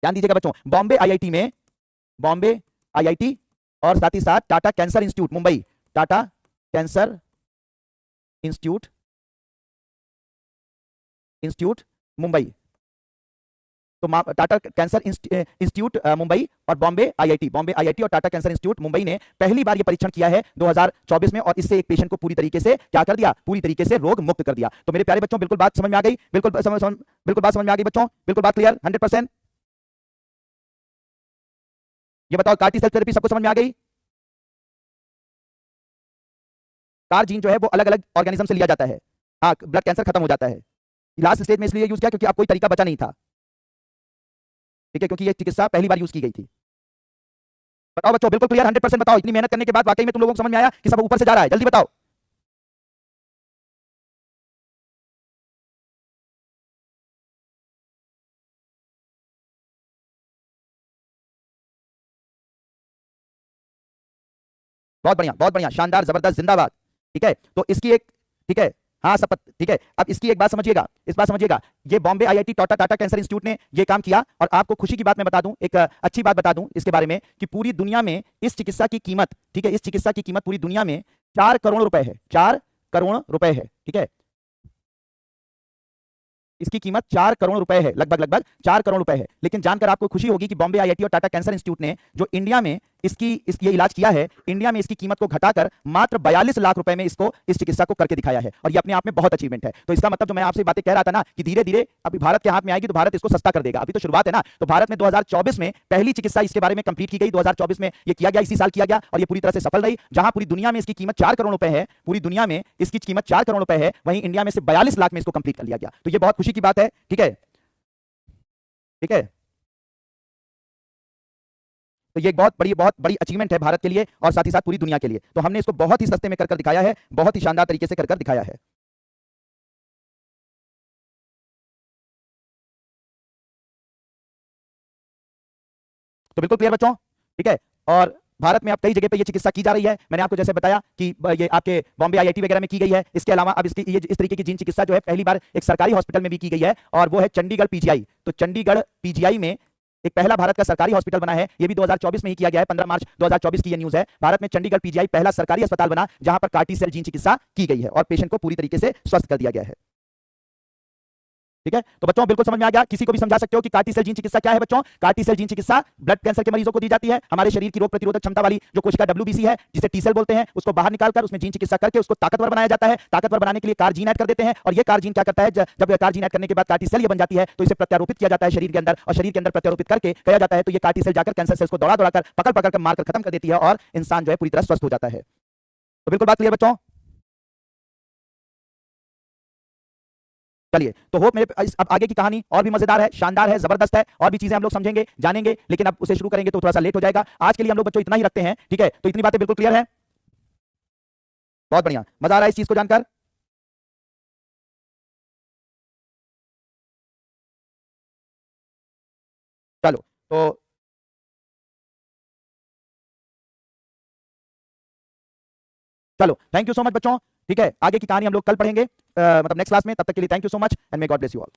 ध्यान दीजिएगा बच्चों, बॉम्बे आईआईटी और साथ ही साथ Tata cancer institute Mumbai, Tata cancer institute Mumbai, तो टाटा कैंसर इंस्टीट्यूट मुंबई और बॉम्बे आईआईटी और टाटा कैंसर इंस्टीट्यूट मुंबई ने पहली बार ये परीक्षण किया है 2024 में और इससे एक पेशेंट को पूरी तरीके से क्या कर दिया, पूरी तरीके से रोग मुक्त कर दिया। तो मेरे प्यारे बच्चों बिल्कुल बात समझ में आ गई, बिल्कुल बात समझ में आ गई बच्चों, बिल्कुल बात क्लियर 100%। ये बताओ कार टी सेल थेरेपी सबको समझ में आ गई। कार जीन जो है वो अलग अलग ऑर्गेनिज्म से लिया जाता है। हाँ, ब्लड कैंसर खत्म हो जाता है। लास्ट स्टेज में इसलिए यूज किया क्योंकि आप कोई तरीका बचा नहीं था, ठीक है, क्योंकि ये चिकित्सा पहली बार यूज की गई थी। बताओ बच्चों, बिल्कुल क्लियर 100% बताओ। इतनी मेहनत करने के बाद वाकई में तुम लोगों को समझ में आया कि सब ऊपर से जा रहा है, जल्दी बताओ। बहुत बढ़िया, शानदार, जबरदस्त, जिंदाबाद। ठीक है, तो इसकी एक, ठीक है, हाँ सब ठीक है। अब इसकी एक बात समझिएगा, इस बात समझिएगा, ये Bombay IIT Tata cancer institute ने ये काम किया और आपको खुशी की बात मैं बता दूं, एक अच्छी बात बता दूं इसके बारे में कि पूरी दुनिया में इस चिकित्सा की कीमत, ठीक है, इस चिकित्सा की कीमत पूरी दुनिया में 4 करोड़ रुपए है, 4 करोड़ रुपए है, ठीक है। इसकी कीमत 4 करोड़ रुपए है, लगभग 4 करोड़ रुपए है। लेकिन जानकर आपको खुशी होगी कि बॉम्बे आईआईटी और टाटा कैंसर इंस्टीट्यूट ने जो इंडिया में ये इलाज किया है, इंडिया में इसकी कीमत को घटाकर मात्र 42 लाख रुपए में इसको इस चिकित्सा को करके दिखाया है और ये अपने आप में बहुत अचीवमेंट है। तो इसका मतलब जो मैं आपसे बातें कह रहा था ना कि धीरे धीरे अभी भारत के हाथ में आएगी तो भारत इसको सस्ता कर देगा, अभी तो शुरुआत है ना। तो भारत में 2024 में पहली चिकित्सा इसके बारे में कंप्लीट की गई, 2024 में ये किया गया, इसी साल किया गया और ये पूरी तरह से सफल रही। जहां पूरी दुनिया में इसकी कीमत 4 करोड़ रुपए है, पूरी दुनिया में इसकी कीमत 4 करोड़ रुपए है, वहीं इंडिया में से 42 लाख में इसको कंप्लीट कर लिया गया। तो ये बहुत खुशी की बात है, ठीक है, ठीक है। तो ये एक बहुत बड़ी अचीवमेंट है भारत के लिए और साथ ही साथ पूरी दुनिया के लिए। तो हमने इसको बहुत ही सस्ते में कर दिखाया है, बहुत ही शानदार तरीके से कर दिखाया है। तो बिल्कुल क्लियर बच्चों, ठीक है। और भारत में अब कई जगह पे ये चिकित्सा की जा रही है। मैंने आपको जैसे बताया कि ये आपके बॉम्बे आईआईटी वगैरह में की गई है। इसके अलावा अब इसकी ये इस तरीके की जीन चिकित्सा जो है पहली बार एक सरकारी हॉस्पिटल में भी की गई है और वो है चंडीगढ़ पीजीआई। तो चंडीगढ़ पीजीआई में एक पहला भारत का सरकारी हॉस्पिटल बना है, ये भी 2024 में ही किया गया है, 15 मार्च 2024 की ये न्यूज है। भारत में चंडीगढ़ पीजीआई पहला सरकारी अस्पताल बना जहां पर कार्टी सेल जीन चिकित्सा की गई है और पेशेंट को पूरी तरीके से स्वस्थ कर दिया गया है। ठीक है, तो बच्चों बिल्कुल समझ में आ गया। किसी को भी समझा सकते हो कि कार्टी सेल जीन चिकित्सा क्या है बच्चों। कार्टी सेल जीन चिकित्सा ब्लड कैंसर के मरीजों को दी जाती है। हमारे शरीर की रोग प्रतिरोधक क्षमता वाली जो कोशिका डब्ल्यूबीसी है, जिसे टी सेल बोलते हैं, उसको बाहर निकालकर उसमें जीन चिकित्सा करके उसको ताकतवर बनाया जाता है। ताकतवर बनाने के लिए कार जीन ऐड कर देते हैं और ये कार जीन क्या करता है, जब कार जीन ऐड करने के बाद कार्टी सेल ये बन जाती है तो इसे प्रत्यारोपित किया जाता है शरीर के अंदर और शरीर के अंदर प्रत्यारोपित करके कहा जाता है तो ये कार्टी सेल जाकर कैंसर सेल्स को दौड़ा कर पकड़ कर मारकर खत्म कर देती है और इंसान जो है पूरी तरह स्वस्थ हो जाता है। तो बिल्कुल बात क्लियर बच्चों। चलिए, तो होप मेरे अब आगे की कहानी और भी मजेदार है, शानदार है, जबरदस्त है, और भी चीजें हम लोग समझेंगे, जानेंगे, लेकिन अब उसे शुरू करेंगे तो थोड़ा सा लेट हो जाएगा। आज के लिए हम लोग बच्चों इतना ही रखते हैं, ठीक है। तो इतनी बातें बिल्कुल क्लियर है, बहुत बढ़िया, मजा आ रहा है इस चीज को जानकर। चलो, तो चलो, थैंक यू सो मच बच्चों। ठीक है, आगे की कहानी हम लोग कल पढ़ेंगे, मतलब नेक्स्ट क्लास में। तब तक के लिए thank you so much and may God bless you all.